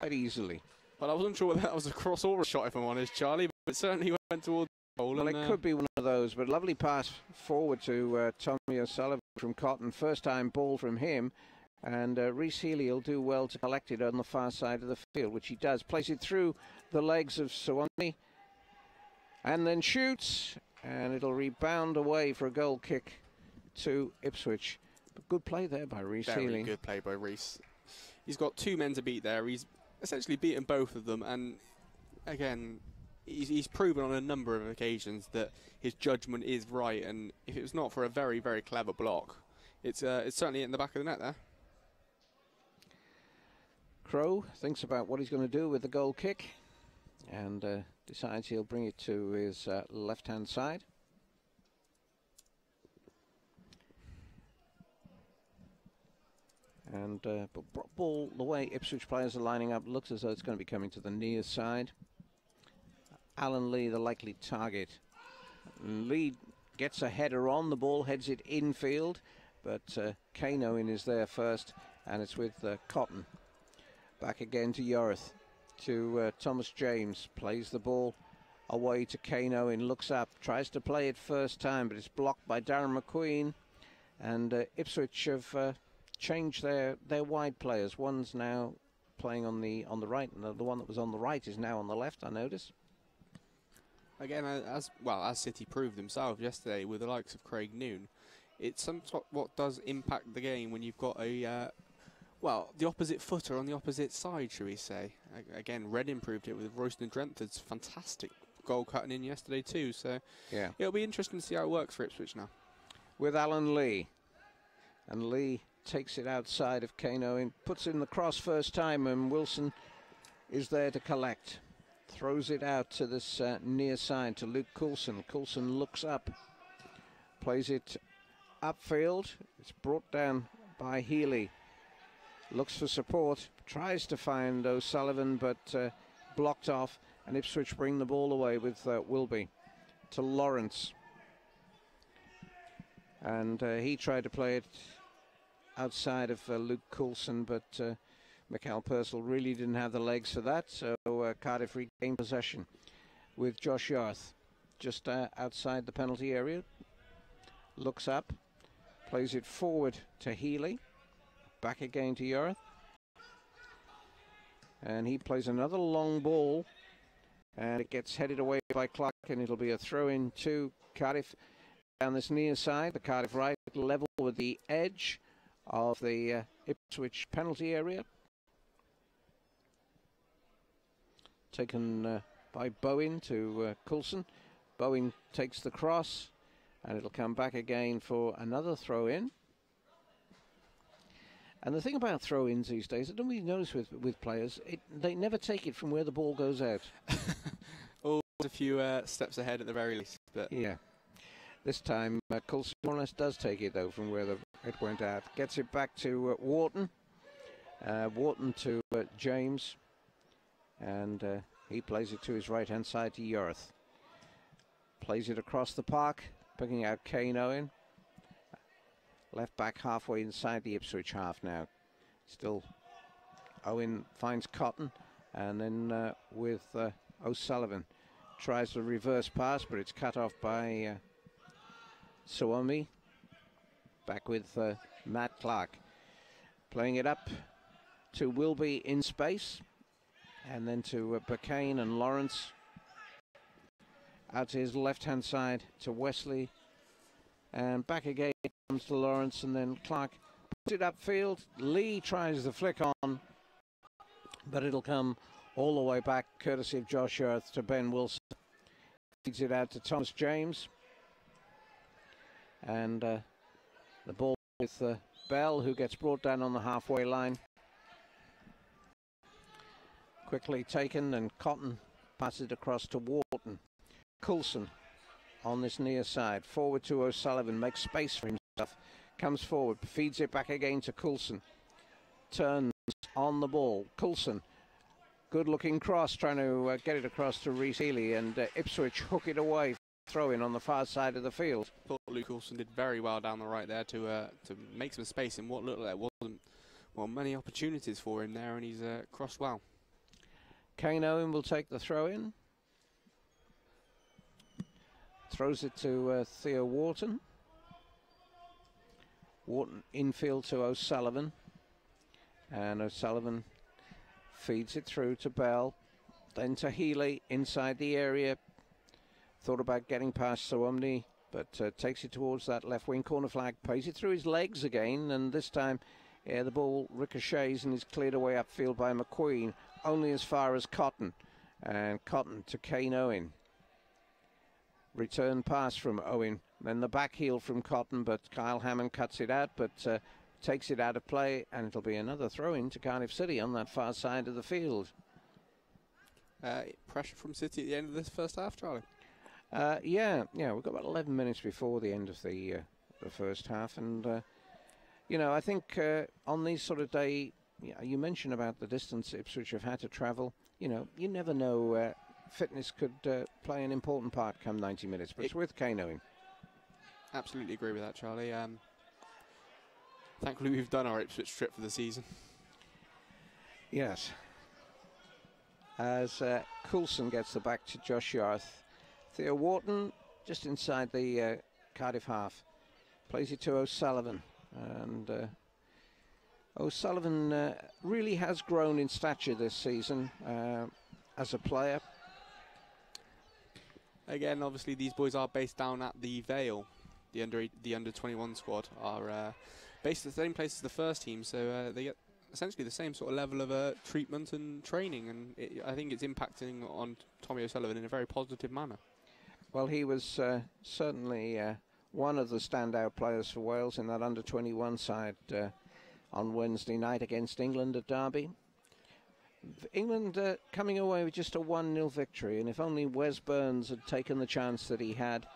quite easily. Well, I wasn't sure whether that was a cross or a shot, if I'm honest, Charlie, but it certainly went towards the goal. Well, it could be one of those, but lovely pass forward to Tommy O'Sullivan from Cotton. First time ball from him, and Rhys Healy will do well to collect it on the far side of the field, which he does. Plays it through the legs of Suwami, and then shoots, and it'll rebound away for a goal kick to Ipswich. But good play there by Rhys Healy. Very good play by Rhys. He's got two men to beat there. He's essentially beaten both of them, and again, he's proven on a number of occasions that his judgment is right, and if it was not for a very, very clever block, it's certainly in the back of the net there. Crowe thinks about what he's going to do with the goal kick, and decides he'll bring it to his left-hand side. And ball, the way Ipswich players are lining up, looks as though it's going to be coming to the near side. Alan Lee, the likely target. Lee gets a header on, the ball heads it infield, but Kane Owen is there first, and it's with Cotton. Back again to Yorith, to Thomas James, plays the ball away to Kane Owen, looks up, tries to play it first time, but it's blocked by Darren McQueen, and Ipswich have changed their wide players. One's now playing on the right, and the one that was on the right is now on the left, I notice. Again, as City proved themselves yesterday with the likes of Craig Noon, it's what does impact the game when you've got a the opposite footer on the opposite side, shall we say. Again, Reading proved it with Royston Drentford's fantastic goal cutting in yesterday too, so yeah, it'll be interesting to see how it works for Ipswich now. With Alan Lee, and Lee takes it outside of Kane Owen, puts in the cross first time, and Wilson is there to collect. Throws it out to this near side to Luke Coulson. Coulson looks up, plays it upfield. It's brought down by Healy. Looks for support, tries to find O'Sullivan, but blocked off, and Ipswich bring the ball away with Wilby to Lawrence. And he tried to play it outside of Luke Coulson, but Michael Purcell really didn't have the legs for that, so Cardiff regained possession with Josh Yarth just outside the penalty area. Looks up, plays it forward to Healy, back again to Yarth, and he plays another long ball, and it gets headed away by Clark, and it'll be a throw-in to Cardiff down this near side, the Cardiff right, level with the edge of the Ipswich penalty area. Taken by Bowen to Coulson. Bowen takes the cross, and it'll come back again for another throw-in. And the thing about throw-ins these days, I don't really notice with players, they never take it from where the ball goes out. Always a few steps ahead at the very least. But yeah. This time, Coulson more or less does take it, though, from where it went out. Gets it back to Wharton. Wharton to James. And he plays it to his right-hand side to Yorth. Plays it across the park, picking out Kane Owen. Left back halfway inside the Ipswich half now. Still, Owen finds Cotton, and then with O'Sullivan. Tries the reverse pass, but it's cut off by Suwami. Back with Matt Clark. Playing it up to Wilby in space. And then to Bucane and Lawrence. Out to his left-hand side to Wesley. And back again comes to Lawrence, and then Clark puts it upfield. Lee tries the flick on, but it'll come all the way back, courtesy of Josh Yarth, to Ben Wilson. Feeds it out to Thomas James. And the ball with Bell, who gets brought down on the halfway line. Quickly taken, and Cotton passes it across to Wharton. Coulson on this near side, forward to O'Sullivan, makes space for himself, comes forward, feeds it back again to Coulson. Turns on the ball. Coulson, good looking cross, trying to get it across to Rhys Healy, and Ipswich hook it away. Throw in on the far side of the field. I thought Luke Coulson did very well down the right there to make some space in what looked like wasn't, well, many opportunities for him there, and he's crossed well. Kane Owen will take the throw in. Throws it to Theo Wharton. Wharton infield to O'Sullivan. And O'Sullivan feeds it through to Bell. Then to Healy inside the area. Thought about getting past Soumni, but takes it towards that left wing corner flag. Plays it through his legs again, and this time the ball ricochets and is cleared away upfield by McQueen. Only as far as Cotton. And Cotton to Kane Owen. Return pass from Owen. Then the back heel from Cotton, but Kyle Hammond cuts it out, but takes it out of play, and it'll be another throw-in to Cardiff City on that far side of the field. Pressure from City at the end of this first half, Charlie? Yeah, we've got about 11 minutes before the end of the first half, and you know, I think on these sort of day, you mentioned about the distance Ipswich have had to travel. You know, you never know. Fitness could play an important part come 90 minutes, but it's with Kane Owen. Absolutely agree with that, Charlie. Thankfully, we've done our Ipswich trip for the season. Yes. As Coulson gets the back to Josh Yarth. Theo Wharton just inside the Cardiff half. Plays it to O'Sullivan. And O'Sullivan really has grown in stature this season as a player. Again, obviously, these boys are based down at the Vale. The under 21 squad are based at the same place as the first team, so they get essentially the same sort of level of treatment and training, and I think it's impacting on Tommy O'Sullivan in a very positive manner. Well, he was certainly one of the standout players for Wales in that under 21 side on Wednesday night against England at Derby. England coming away with just a 1-0 victory, and if only Wes Burns had taken the chance that he had,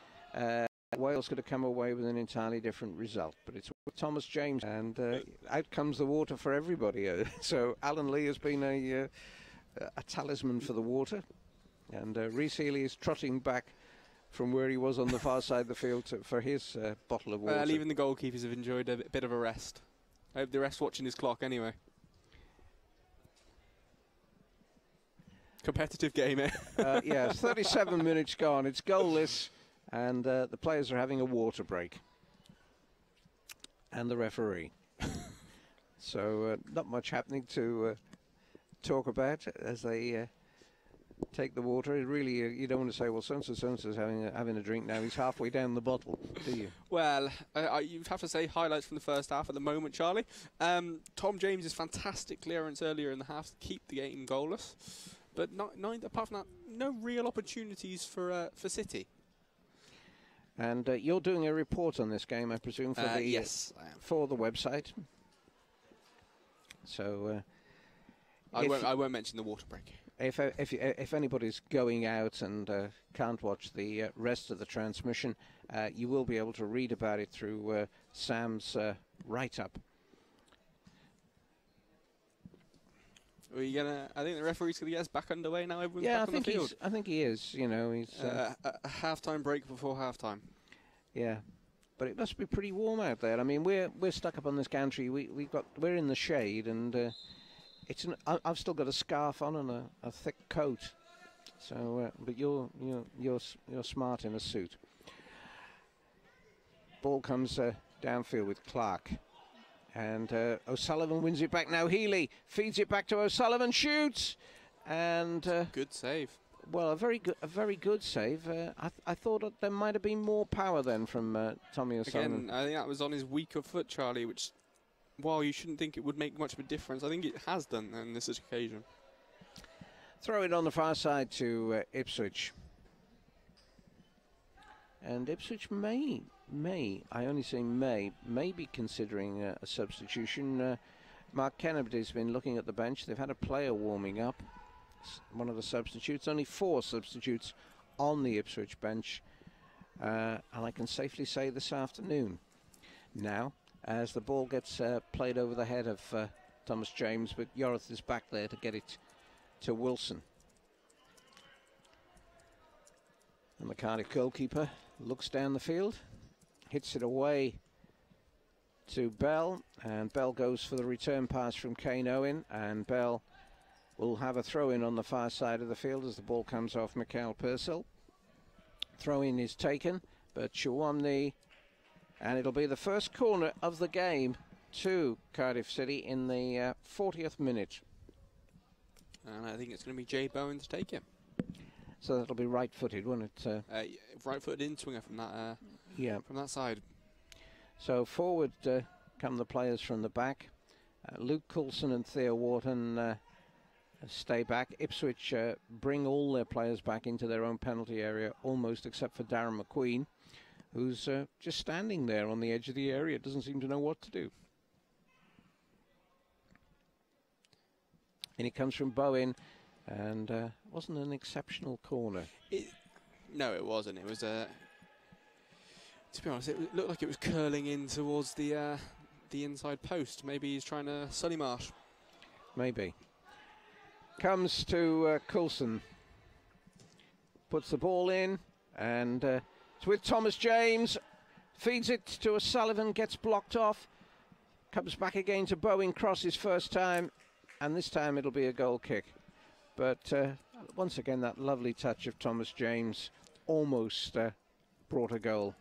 Wales could have come away with an entirely different result. But it's with Thomas James, and out comes the water for everybody. So Alan Lee has been a talisman for the water, and Rhys Healy is trotting back from where he was on the far side of the field for his bottle of water. Even the goalkeepers have enjoyed a bit of a rest. I hope the ref's watching his clock anyway. Competitive game, eh? Yeah, 37 minutes gone. It's goalless, and the players are having a water break. And the referee. So not much happening to talk about as they take the water. It really, you don't want to say, well, so-and-so's having a drink now. He's halfway down the bottle, do you? Well, you'd have to say highlights from the first half at the moment, Charlie. Tom James's fantastic clearance earlier in the half to keep the game goalless. But apart from that, no real opportunities for City. And you're doing a report on this game, I presume, for the yes, I am. For the website. So I won't mention the water break. If anybody's going out and can't watch the rest of the transmission, you will be able to read about it through Sam's write-up. Are you gonna? I think the referee's gonna get us back underway now. Everyone's back on the field. I think he is. You know, he's a half-time break before half-time. Yeah, but it must be pretty warm out there. I mean, we're stuck up on this gantry. We're in the shade, and I've still got a scarf on and a thick coat. So, but you're smart in a suit. Ball comes downfield with Clark. And O'Sullivan wins it back now. Healy feeds it back to O'Sullivan, shoots, and good save. Well, a very good save. I thought that there might have been more power then from Tommy O'Sullivan. Again, I think that was on his weaker foot, Charlie. Which, while you shouldn't think it would make much of a difference, I think it has done on this occasion. Throw it on the far side to Ipswich, and Ipswich may, I only say may be considering a substitution. Mark Kennedy's been looking at the bench. They've had a player warming up. One of the substitutes. Only 4 substitutes on the Ipswich bench. And I can safely say this afternoon. Now, as the ball gets played over the head of Thomas James, but Yorith is back there to get it to Wilson. And the Cardiff goalkeeper looks down the field, hits it away to Bell, and Bell goes for the return pass from Kane Owen, and Bell will have a throw-in on the far side of the field as the ball comes off Mikael Purcell. Throw-in is taken, but Chouamni, and it'll be the first corner of the game to Cardiff City in the 40th minute. And I think it's going to be Jay Bowen to take it. So that'll be right-footed, won't it? Right-footed in-swinger from that from that side. So forward come the players from the back. Luke Coulson and Theo Wharton stay back. Ipswich bring all their players back into their own penalty area, almost except for Darren McQueen, who's just standing there on the edge of the area, doesn't seem to know what to do. And it comes from Bowen, and wasn't an exceptional corner. No, it wasn't. It was to be honest, it looked like it was curling in towards the inside post. Maybe he's trying to Sully Marsh. Maybe. Comes to Coulson. Puts the ball in, and it's with Thomas James. Feeds it to O'Sullivan, gets blocked off. Comes back again to Bowen, crosses first time, and this time it'll be a goal kick. But once again, that lovely touch of Thomas James almost brought a goal.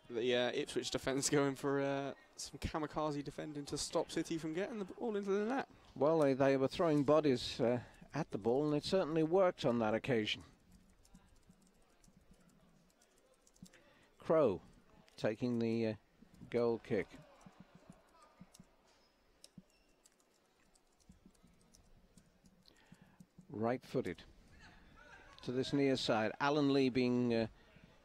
The Ipswich defence going for some kamikaze defending to stop City from getting the ball into the net. Well, they were throwing bodies at the ball, and it certainly worked on that occasion. Crow taking the goal kick. Right-footed to this near side. Alan Lee being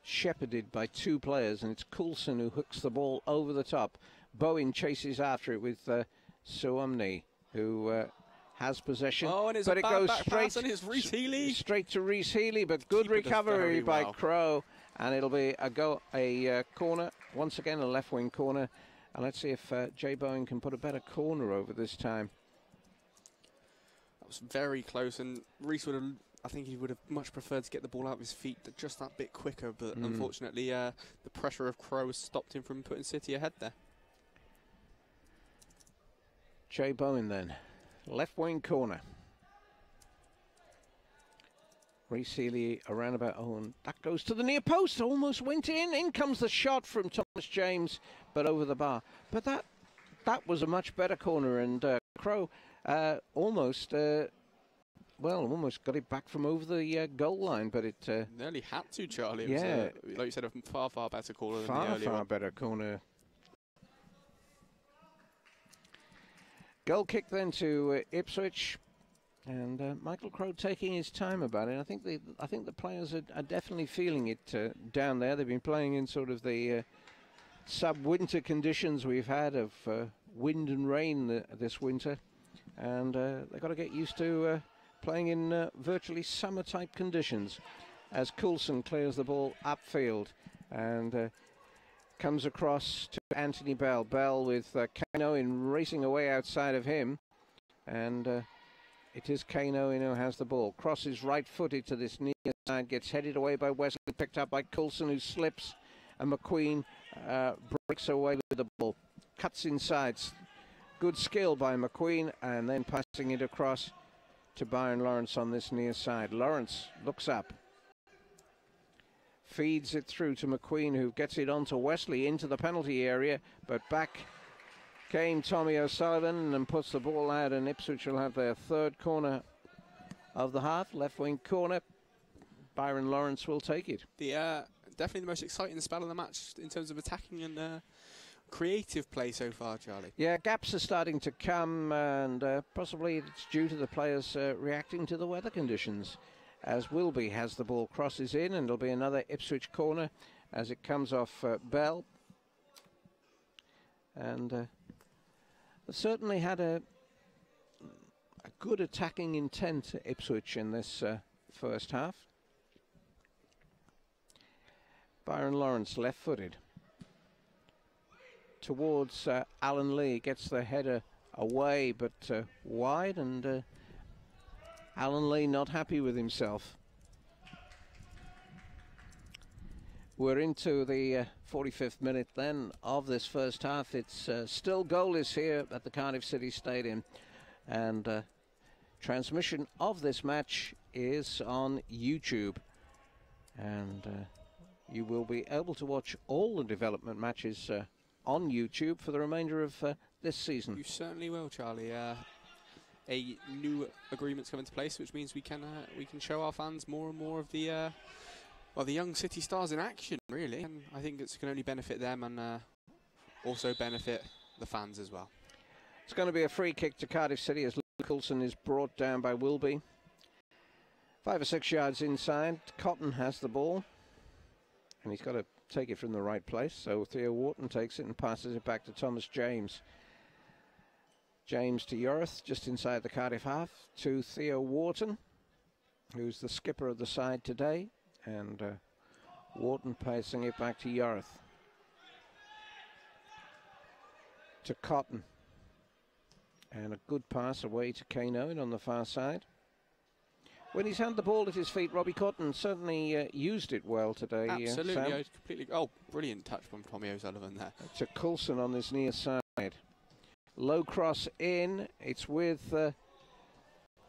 shepherded by two players, and it's Coulson who hooks the ball over the top. Bowen chases after it with Suamni, who has possession. Oh, and it's but a it goes straight to Rhys Healy, but good recovery by Crow, and it'll be a corner once again, a left wing corner. And let's see if Jay Bowen can put a better corner over this time. That was very close, and Rhys would have. I think he would have much preferred to get the ball out of his feet just that bit quicker, but unfortunately the pressure of Crow stopped him from putting City ahead there. Jay Bowen then, left wing corner. Rhys Healy around about, and that goes to the near post, almost went in. In comes the shot from Thomas James, but over the bar. But that was a much better corner, and Crow almost got it back from over the goal line, but it nearly had to, Charlie. It yeah, was like you said, a far better corner than the earlier far one. Better corner. Goal kick then to Ipswich, and Michael Crow taking his time about it. I think the players are definitely feeling it down there. They've been playing in sort of the sub-winter conditions we've had of wind and rain this winter, and they've got to get used to playing in virtually summer-type conditions. As Coulson clears the ball upfield and comes across to Anthony Bell. Bell with Kane Owen racing away outside of him, and it is Kane Owen who has the ball. Crosses right-footed to this near side, gets headed away by Wesley, picked up by Coulson, who slips, and McQueen breaks away with the ball. Cuts inside. Good skill by McQueen, and then passing it across to Byron Lawrence on this near side. Lawrence looks up, feeds it through to McQueen, who gets it onto Wesley into the penalty area, but back came Tommy O'Sullivan and puts the ball out, and Ipswich will have their third corner of the half, left wing corner. Byron Lawrence will take it. Definitely the most exciting spell of the match in terms of attacking and creative play so far, Charlie. Yeah, gaps are starting to come, and possibly it's due to the players reacting to the weather conditions. As Wilby has the ball, crosses in, and it'll be another Ipswich corner as it comes off Bell. And certainly had a good attacking intent Ipswich in this first half. Byron Lawrence left-footed. towards Alan Lee. Gets the header away, but wide, and Alan Lee not happy with himself. We're into the 45th minute then of this first half. It's still goalless here at the Cardiff City Stadium, and transmission of this match is on YouTube, and you will be able to watch all the development matches on YouTube for the remainder of this season. You certainly will, Charlie. A new agreement's come into place, which means we can show our fans more and more of the the young City stars in action, really. And I think it's going to only benefit them and also benefit the fans as well. It's going to be a free kick to Cardiff City as Coulson is brought down by Wilby. 5 or 6 yards inside, Cotton has the ball, and he's got to take it from the right place. So Theo Wharton takes it and passes it back to Thomas James. James to Yorth, just inside the Cardiff half, to Theo Wharton, who's the skipper of the side today, and Wharton passing it back to Yorth. To Cotton. And a good pass away to Kane Owen on the far side. When he's had the ball at his feet, Robbie Cotton certainly used it well today. Absolutely, I completely. Oh, brilliant touch from Tommy O'Sullivan there. To Coulson on this near side. Low cross in. It's with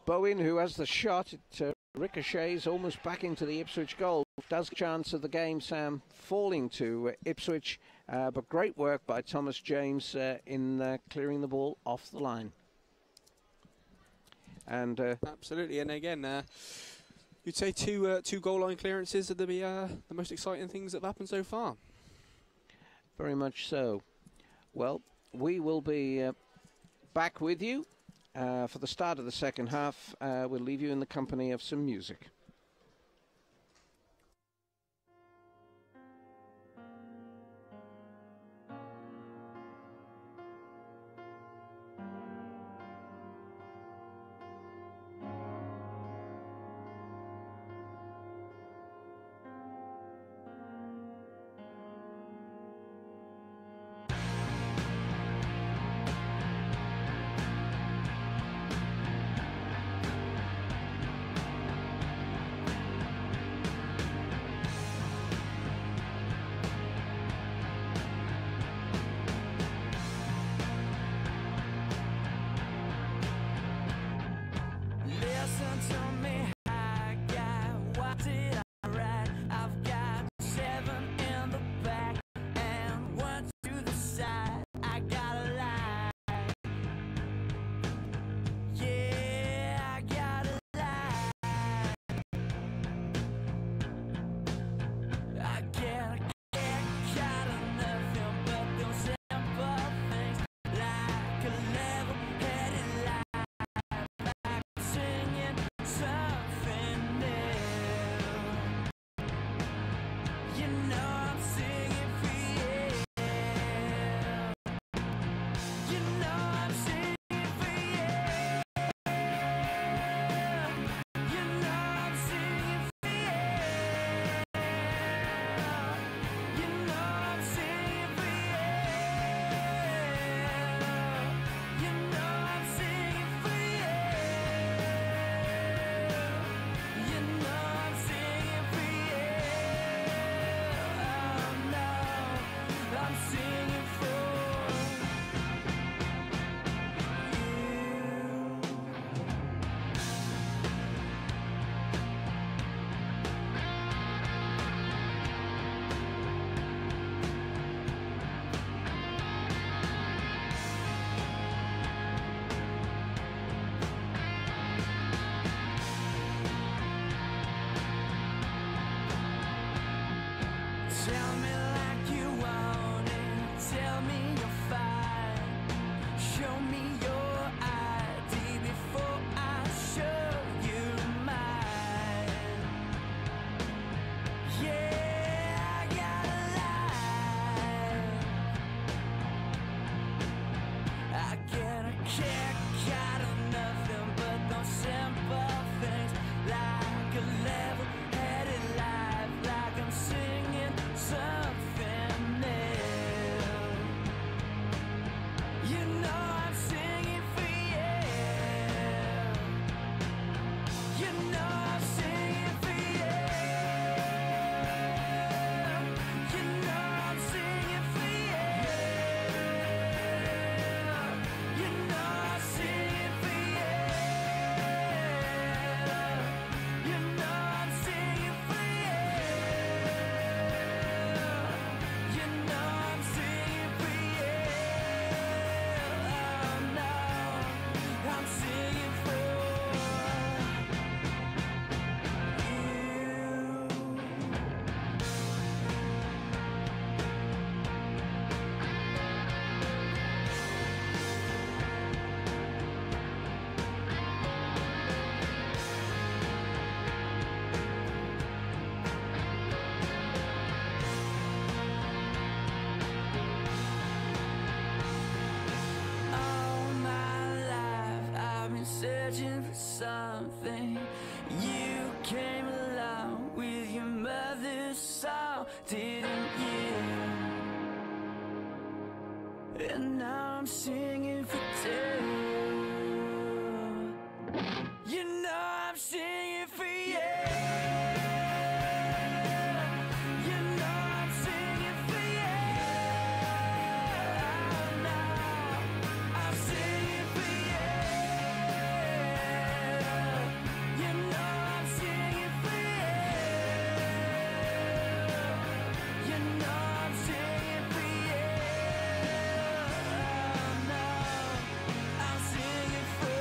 Bowen, who has the shot. It ricochets almost back into the Ipswich goal. Does chance of the game, Sam, falling to Ipswich. But great work by Thomas James in clearing the ball off the line. And absolutely, and again, you'd say two goal line clearances are the most exciting things that have happened so far. Very much so. Well, we will be back with you for the start of the second half. We'll leave you in the company of some music. Searching for something. You came along with your mother's song, didn't you? And now I'm singing for two. You know I'm singing for you. You know I'm singing for you. Now I'm singing for you. You know I'm singing for you. You know I'm singing for you. Now I'm singing for you.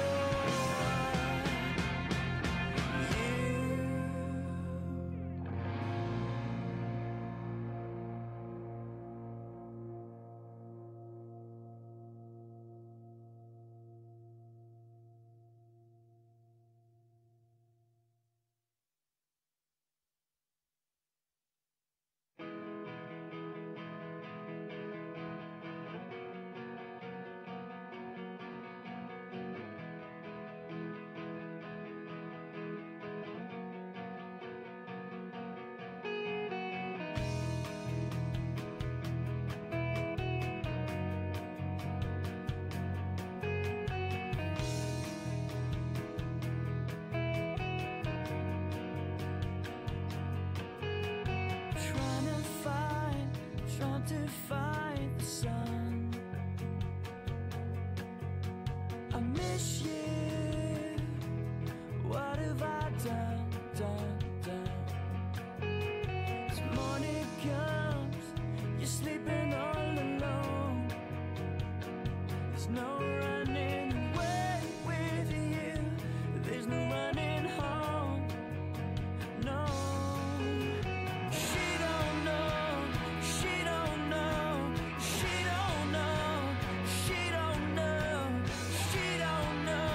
Trying to find the sun. I miss you. What have I done? As morning comes, you're sleeping all alone. There's no running away with you. There's no running home. No. She don't know. She don't know. She don't know. She don't know. She don't know.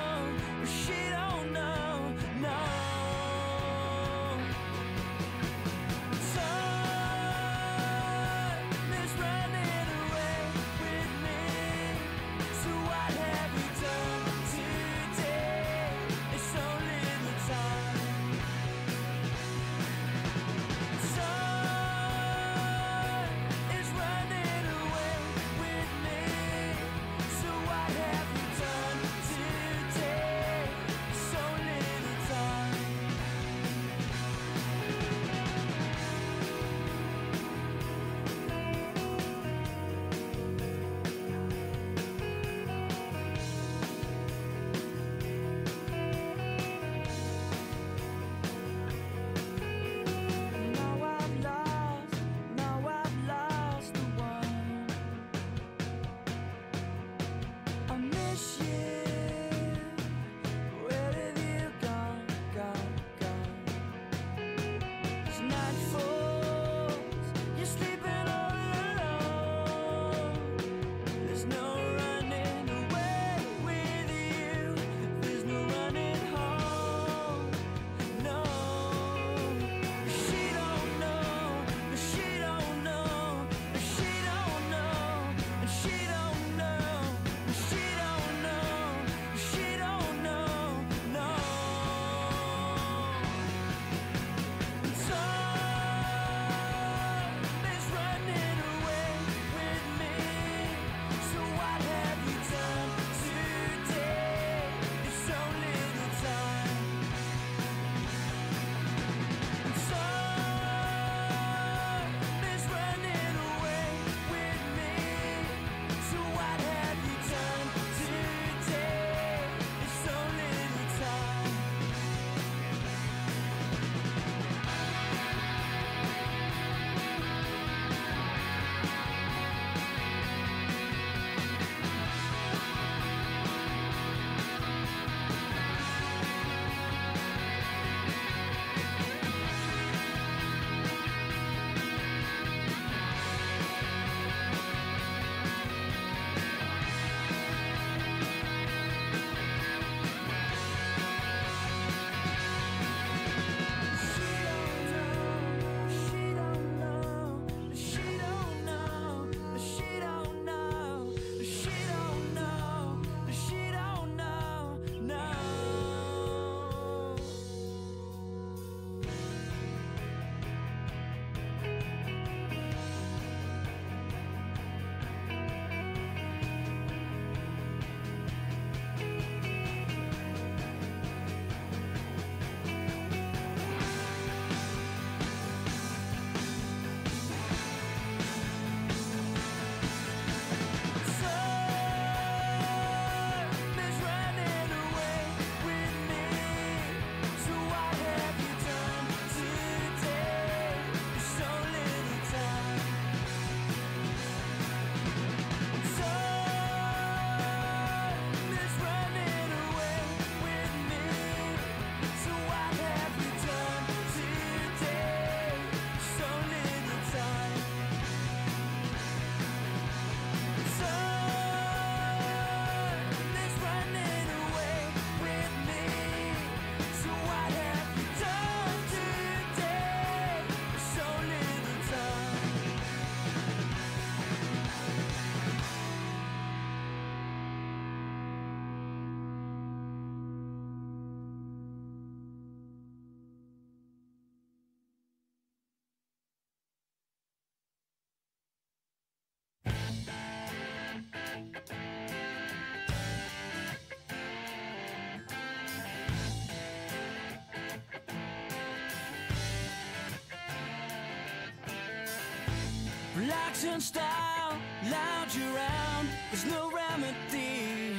Likes and style, lounge around, there's no remedy.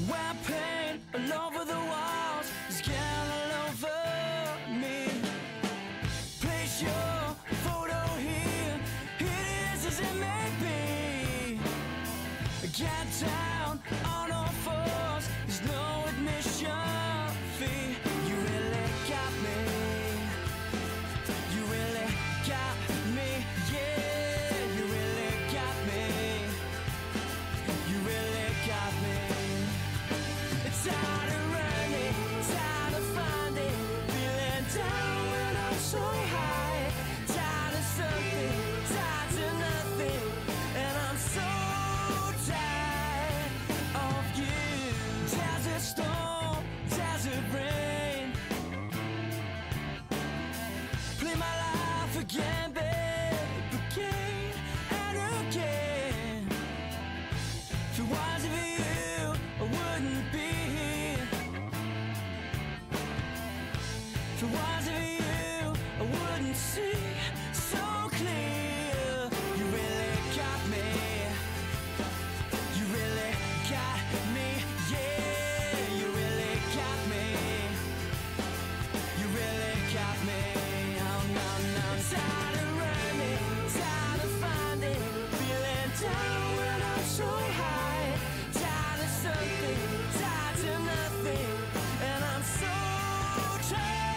Wet paint all over the walls, there's gal all over me. Place your photo here, it is as it may be. Get down on all fours, there's no admission fee. You really got me, you really got me, yeah. You really got me, you really got me. It's tired of running, tired of finding, feeling down when I'm so high. Tired of something, tired to nothing, and I'm so tired of you. Desert storm, desert rain. Play my life again, babe, again and again. If it wasn't for you, I wouldn't be here. If it wasn't for you, I wouldn't see so clear. You really got me, you really got me, yeah. You really got me, you really got me. Oh no, no. Tired of running, tired of finding, feeling down when I'm so high. Tired of something, tired to nothing, and I'm so tired.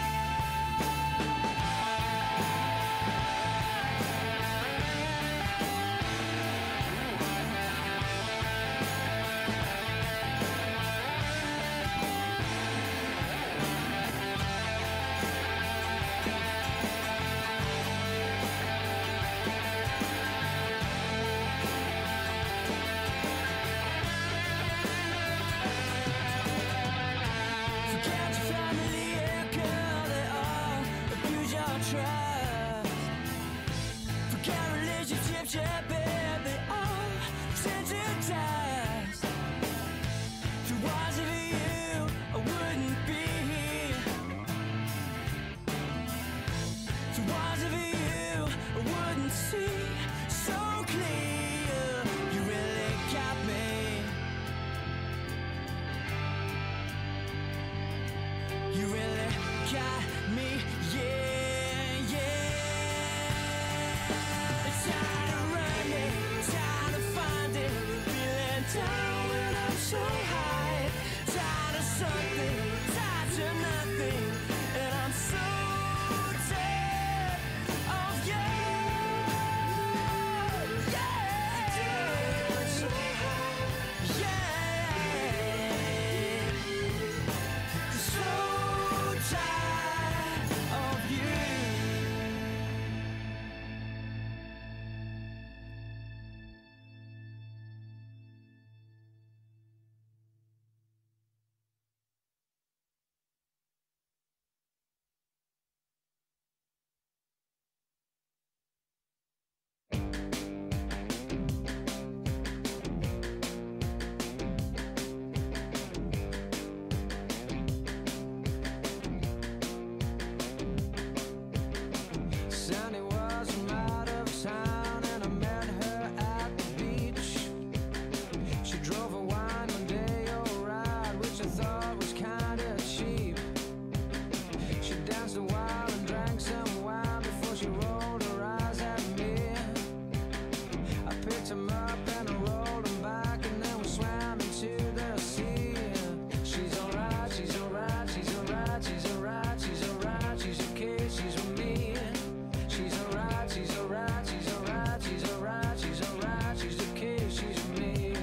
Forget your family, yeah, girl, they all abuse your trust. Forget relationships, yeah, babe, they all send to dust. If it wasn't for you, I wouldn't be here. If it wasn't for you, I wouldn't see so clear. You really got me, you really got me, yeah, yeah. Tired of running, tired of finding, feeling down when I'm so high. Tired of something, tired to nothing, and I'm so tired of you, yeah. So high, yeah. So tired of you. Sunny was from out of town, and I met her at the beach. She drove a wine one day, or ride, which I thought was kinda cheap. She danced a while and drank some wine before she rolled her eyes at me. I picked him up and I rolled him back, and then we swam into the sea. She's alright, she's alright, she's alright, she's alright, she's alright, she's okay, she's with me. She's alright, she's alright, she's alright, she's alright, she's alright, she's okay, she's with me.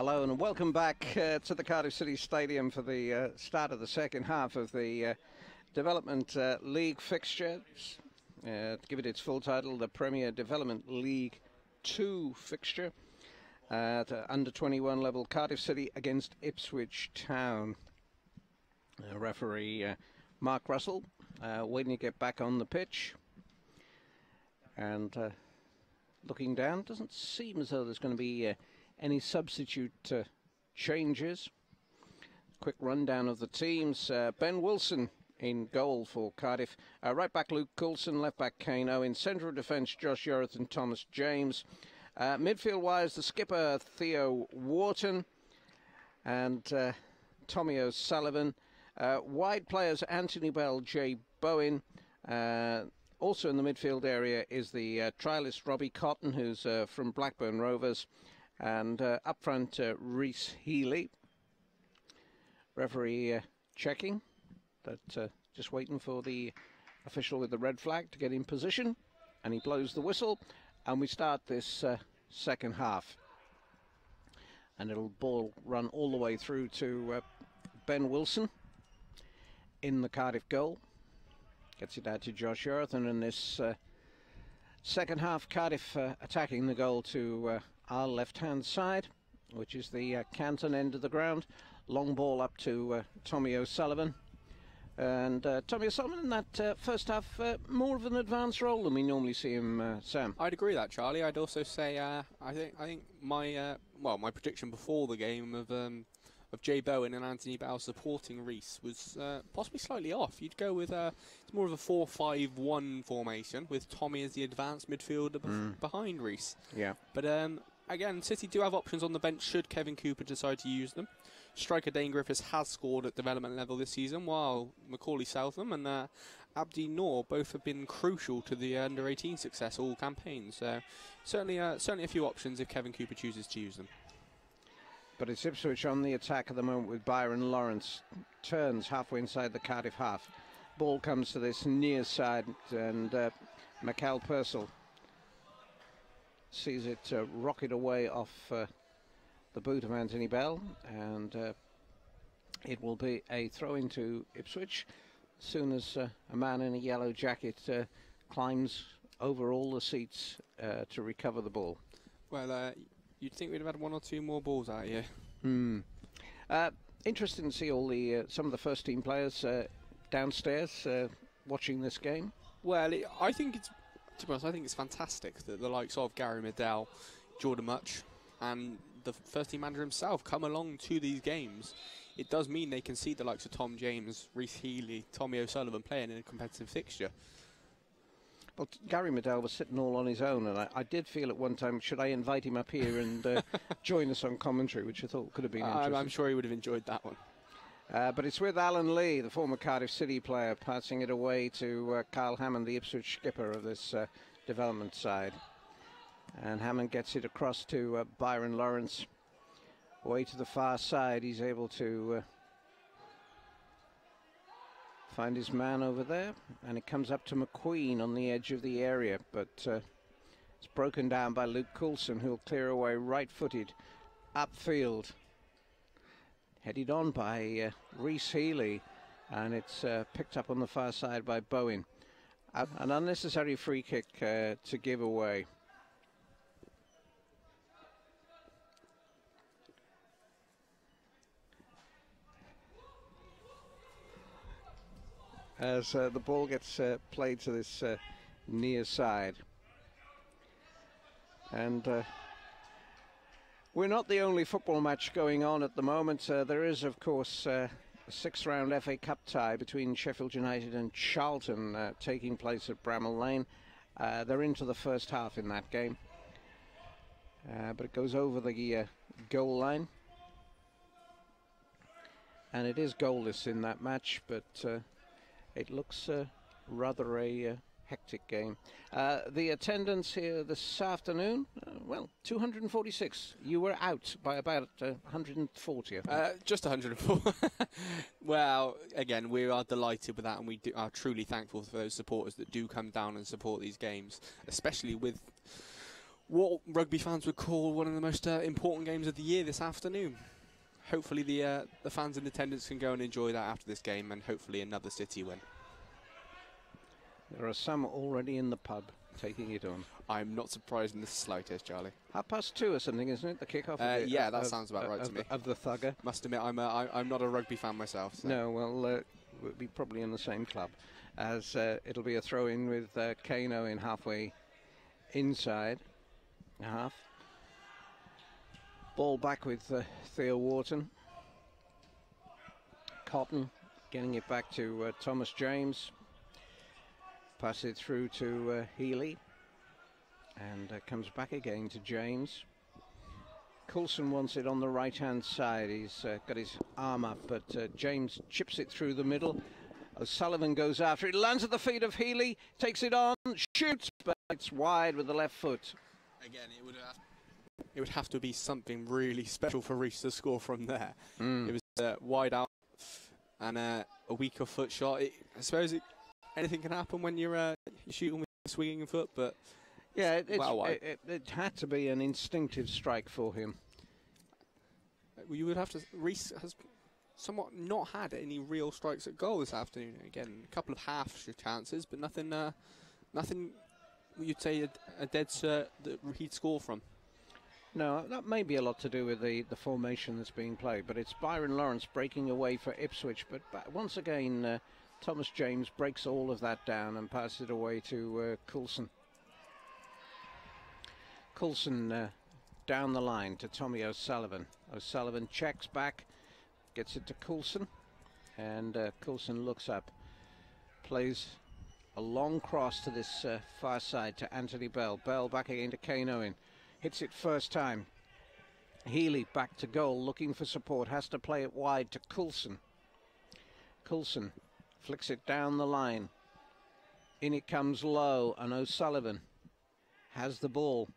Hello and welcome back to the Cardiff City Stadium for the start of the second half of the Development League fixture. To give it its full title, the Premier Development League 2 fixture. At under 21 level, Cardiff City against Ipswich Town. Referee Mark Russell waiting to get back on the pitch. And looking down, doesn't seem as though there's going to be any substitute changes. Quick rundown of the teams. Ben Wilson in goal for Cardiff. Right back Luke Coulson, left back Kane Owen. Centre of defence Josh Yoreth and Thomas James. Midfield wise, the skipper Theo Wharton and Tommy O'Sullivan. Wide players Anthony Bell, Jay Bowen. Also in the midfield area is the trialist Robbie Cotton, who's from Blackburn Rovers. And up front, Rhys Healy. Referee checking, but just waiting for the official with the red flag to get in position. And he blows the whistle. And we start this second half. And it'll ball run all the way through to Ben Wilson in the Cardiff goal. Gets it out to Josh Yoreth. And in this second half, Cardiff attacking the goal to our left-hand side, which is the Canton end of the ground. Long ball up to Tommy O'Sullivan. And Tommy O'Sullivan in that first half, more of an advanced role than we normally see him, Sam. I'd agree with that, Charlie. I'd also say I think my my prediction before the game of Jay Bowen and Anthony Bell supporting Rhys was possibly slightly off. You'd go with it's more of a 4-5-1 formation with Tommy as the advanced midfielder behind Rhys. Yeah. But again, City do have options on the bench should Kevin Cooper decide to use them. Striker Dane Griffiths has scored at development level this season, while Macaulay Southam and Abdi Noor both have been crucial to the under-18 success all campaigns. So certainly a few options if Kevin Cooper chooses to use them. But it's Ipswich on the attack at the moment with Byron Lawrence. Turns halfway inside the Cardiff half. Ball comes to this near side and Michael Purcell sees it rocket away off the boot of Anthony Bell, and it will be a throw into Ipswich as soon as a man in a yellow jacket climbs over all the seats to recover the ball. Well, you'd think we'd have had one or two more balls out here. Interesting to see all the some of the first team players downstairs watching this game. Well, I think it's fantastic that the likes of Gary Medell, Jordan Much, and the first team manager himself come along to these games. It does mean they can see the likes of Tom James, Rhys Healy, Tommy O'Sullivan playing in a competitive fixture. Well, Gary Medell was sitting all on his own, and I did feel at one time, should I invite him up here and join us on commentary, which I thought could have been interesting. I'm sure he would have enjoyed that one. But it's with Alan Lee, the former Cardiff City player, passing it away to Kyle Hammond, the Ipswich skipper of this development side. And Hammond gets it across to Byron Lawrence. Way to the far side, he's able to find his man over there. And it comes up to McQueen on the edge of the area. But it's broken down by Luke Coulson, who'll clear away right-footed upfield. Headed on by Rhys Healy. And it's picked up on the far side by Bowen. An unnecessary free kick to give away. As the ball gets played to this near side. And we're not the only football match going on at the moment. There is, of course, a sixth-round FA Cup tie between Sheffield United and Charlton taking place at Bramall Lane. They're into the first half in that game. But it goes over the goal line. And it is goalless in that match, but it looks rather a hectic game. The attendance here this afternoon, well, 246. You were out by about 140. Just 104. Well, again, we are delighted with that, and we are truly thankful for those supporters that do come down and support these games, especially with what rugby fans would call one of the most important games of the year this afternoon. Hopefully the fans in attendance can go and enjoy that after this game, and hopefully another City win. There are some already in the pub taking it on. I'm not surprised in the slightest, Charlie. 2:30 or something, isn't it? The kickoff. Yeah, that sounds about right to me. Of the Thugger. Must admit, I'm not a rugby fan myself. So. No, well, we'll be probably in the same club, as it'll be a throw-in with Kano in halfway inside half. Ball back with Theo Wharton. Cotton getting it back to Thomas James. Pass it through to Healy. And comes back again to James. Coulson wants it on the right-hand side. He's got his arm up, but James chips it through the middle. O'Sullivan goes after it, lands at the feet of Healy, takes it on, shoots, but it's wide with the left foot. Again, it would have to be something really special for Reece to score from there. It was wide out and a weaker foot shot. I suppose anything can happen when you're shooting with a swinging foot, but yeah, it had to be an instinctive strike for him. You would have to. Reece has somewhat not had any real strikes at goal this afternoon. Again, a couple of half chances, but nothing. Nothing you'd say a dead cert that he'd score from. No, that may be a lot to do with the formation that's being played, but it's Byron Lawrence breaking away for Ipswich. But once again, Thomas James breaks all of that down and passes it away to Coulson. Coulson down the line to Tommy O'Sullivan. O'Sullivan checks back, gets it to Coulson, and Coulson looks up, plays a long cross to this far side to Anthony Bell. Bell back again to Kane Owen. Hits it first time. Healy back to goal, looking for support. Has to play it wide to Coulson. Coulson flicks it down the line. In it comes low, and O'Sullivan has the ball.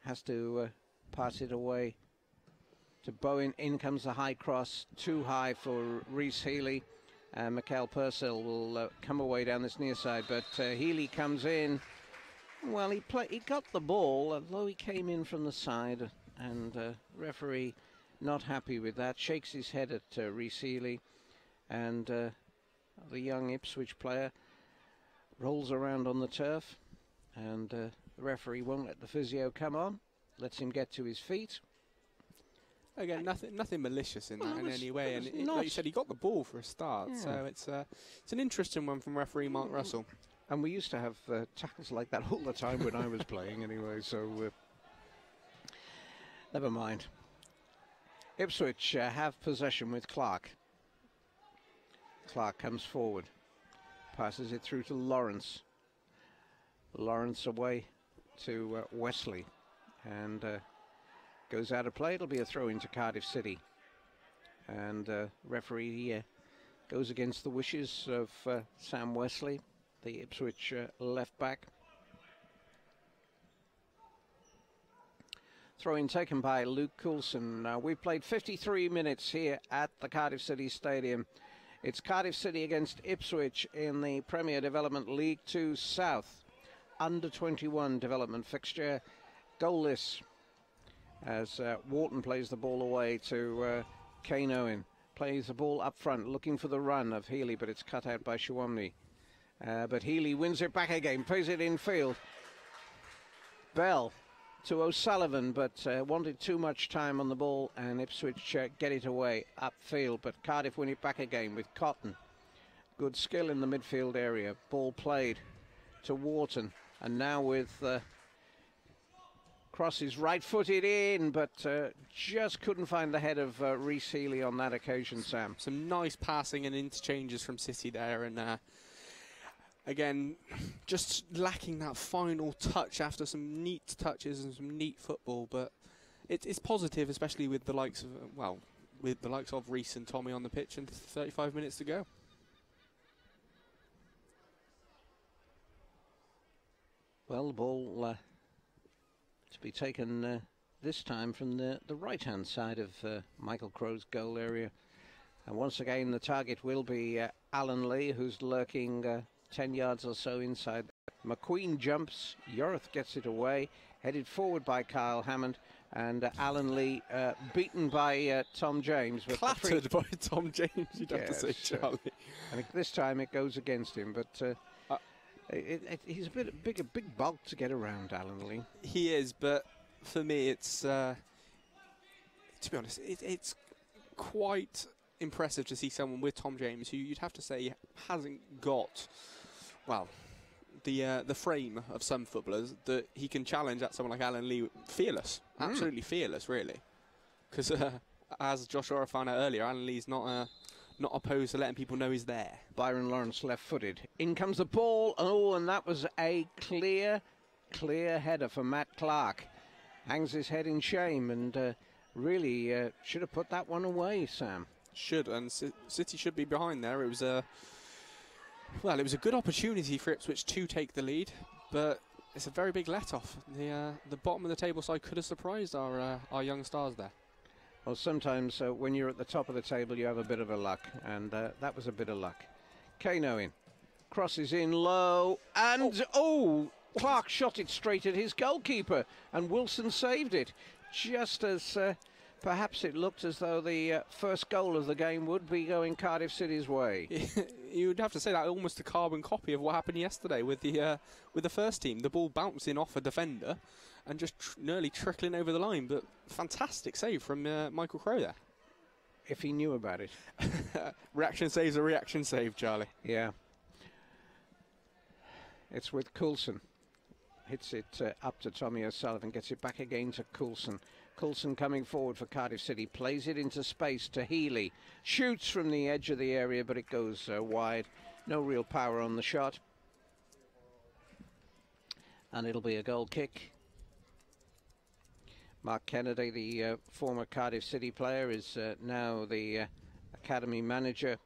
Has to pass it away to Bowen. In comes the high cross. Too high for Reece Healy. And Michael Purcell will come away down this near side, but Healy comes in. Well, he got the ball, although he came in from the side, and referee not happy with that, shakes his head at Reece Healy, and the young Ipswich player rolls around on the turf, and the referee won't let the physio come on, lets him get to his feet. Again, nothing malicious in that in any way, and like you said, he got the ball for a start, yeah. So it's an interesting one from referee Mark Russell. And we used to have tackles like that all the time when I was playing anyway, so never mind. Ipswich have possession with Clark. Clark comes forward, passes it through to Lawrence. Lawrence away to Wesley, and goes out of play. It'll be a throw into Cardiff City. And referee goes against the wishes of Sam Wesley, the Ipswich left back. Throw-in taken by Luke Coulson. We've played 53 minutes here at the Cardiff City Stadium. It's Cardiff City against Ipswich in the Premier Development League 2 South. Under-21 development fixture. Goalless as Wharton plays the ball away to Kane Owen. Plays the ball up front, looking for the run of Healy, but it's cut out by Shawamni. But Healy wins it back again, plays it in field. Bell to O'Sullivan, but wanted too much time on the ball, and Ipswich get it away upfield, but Cardiff win it back again with Cotton. Good skill in the midfield area. Ball played to Wharton, and now with crosses right-footed in, but just couldn't find the head of Reece Healy on that occasion, Sam. Some nice passing and interchanges from City there, and again, just lacking that final touch after some neat touches and some neat football, but it's positive, especially with the likes of Reece and Tommy on the pitch, and 35 minutes to go. Well, the ball to be taken this time from the right-hand side of Michael Crowe's goal area. And once again, the target will be Alan Lee, who's lurking 10 yards or so inside McQueen jumps, Yorth gets it away, headed forward by Kyle Hammond, and Alan Lee beaten by Tom James. But clattered by Tom James, you'd have to say, Charlie. And this time it goes against him, but he's a big bulk to get around, Alan Lee. He is, but for me, it's to be honest, it's quite impressive to see someone with Tom James, who you'd have to say hasn't got, well, the frame of some footballers, that he can challenge at someone like Alan Lee. Fearless, absolutely fearless, really. Because as Josh Orr found out earlier, Alan Lee's not opposed to letting people know he's there. Byron Lawrence left-footed. In comes the ball. Oh, and that was a clear header for Matt Clark. Hangs his head in shame and really should have put that one away, Sam. Should, and City should be behind there. It was a good opportunity for Ipswich to take the lead, but it's a very big let-off. The bottom of the table side could have surprised our young stars there. Well, sometimes when you're at the top of the table, you have a bit of a luck, and that was a bit of luck. Kano in, crosses in low, and Clark shot it straight at his goalkeeper, and Wilson saved it, just as perhaps it looked as though the first goal of the game would be going Cardiff City's way. You would have to say that almost a carbon copy of what happened yesterday with the first team. The ball bouncing off a defender and just nearly trickling over the line, but fantastic save from Michael Crowe there. If he knew about it. Reaction save's a reaction save, Charlie. Yeah. It's with Coulson. Hits it up to Tommy O'Sullivan, gets it back again to Coulson. Coulson coming forward for Cardiff City, plays it into space to Healy. Shoots from the edge of the area, but it goes wide. No real power on the shot. And it'll be a goal kick. Mark Kennedy, the former Cardiff City player, is now the academy manager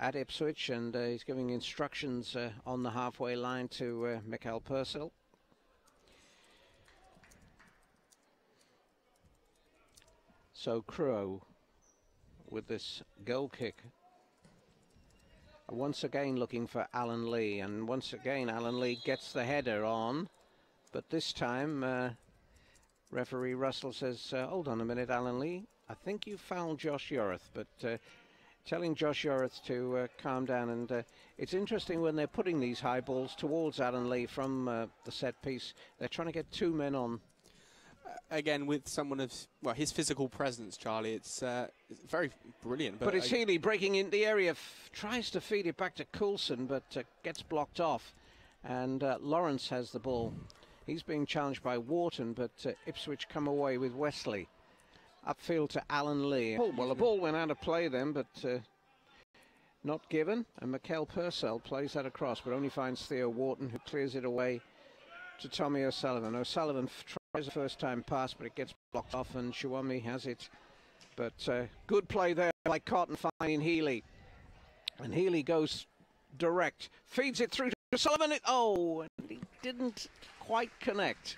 at Ipswich, and he's giving instructions on the halfway line to Michael Purcell. So Crowe with this goal kick. Once again looking for Alan Lee, and once again Alan Lee gets the header on, but this time referee Russell says, hold on a minute, Alan Lee, I think you fouled Josh Yorth, but telling Josh Yorth to calm down. And it's interesting when they're putting these high balls towards Alan Lee from the set piece, they're trying to get two men on. Again, with someone of his physical presence, Charlie, it's very brilliant. But it's Healy breaking in the area, tries to feed it back to Coulson, but gets blocked off. And Lawrence has the ball. He's being challenged by Wharton, but Ipswich come away with Wesley. Upfield to Alan Lee. Well, the ball went out of play then, but not given. And Michael Purcell plays that across, but only finds Theo Wharton, who clears it away to Tommy O'Sullivan. O'Sullivan tries a first-time pass, but it gets blocked off, and Shawami has it. But good play there by Cotton finding Healy. And Healy goes direct, feeds it through to O'Sullivan. And he didn't quite connect.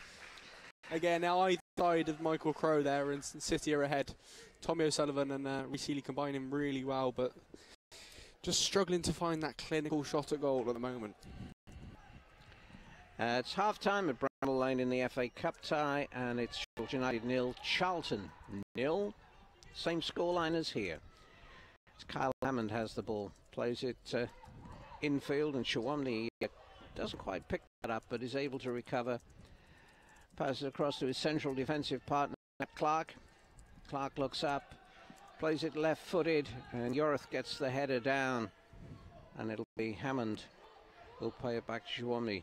Again, now either side of Michael Crowe there, and City are ahead. Tommy O'Sullivan and Rhys Healy combining really well, but just struggling to find that clinical shot at goal at the moment. It's half-time at Bramall Lane in the FA Cup tie, and it's Sheffield United 0, Charlton 0. Same scoreline as here. It's Kyle Hammond has the ball, plays it infield, and Shawamni doesn't quite pick that up, but is able to recover. Passes across to his central defensive partner, Clark. Clark looks up, plays it left-footed, and Yorth gets the header down. And it'll be Hammond who'll play it back to Shawamni.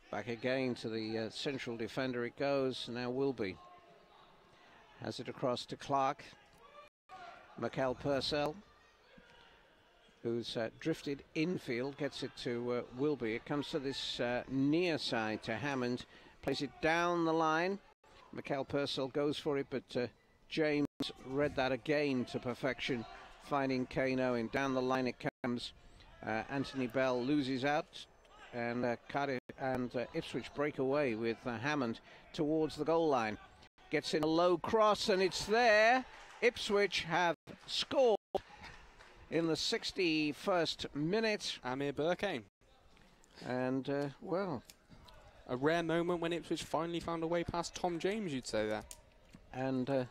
Back again to the central defender it goes, now Wilby. Has it across to Clark. Michael Purcell, who's drifted infield, gets it to Wilby. It comes to this near side to Hammond, plays it down the line. Michael Purcell goes for it, but James read that again to perfection, finding Kane Owen. Down the line it comes. Anthony Bell loses out, and Cardiff and Ipswich break away with Hammond towards the goal line. Gets in a low cross, and it's there. Ipswich have scored. in the 61st minute. Amir Burkane. And, well... A rare moment when Ipswich finally found a way past Tom James, you'd say there. And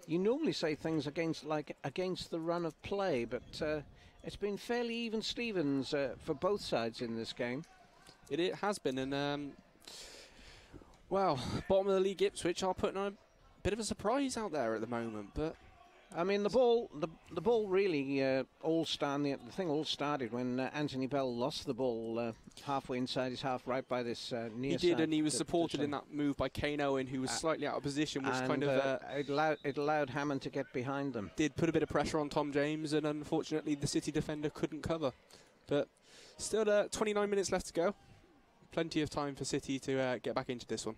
you normally say things against the run of play, but it's been fairly even Stevens for both sides in this game. It has been, and well, bottom of the league Ipswich are putting on a bit of a surprise out there at the moment, but I mean, the ball really all started. The thing all started when Anthony Bell lost the ball halfway inside his half, right by this near side. He did, and he was supported in that move by Kane Owen, who was slightly out of position, which kind of it allowed Hammond to get behind them. Did put a bit of pressure on Tom James, and unfortunately the City defender couldn't cover. But still, 29 minutes left to go. Plenty of time for City to get back into this one.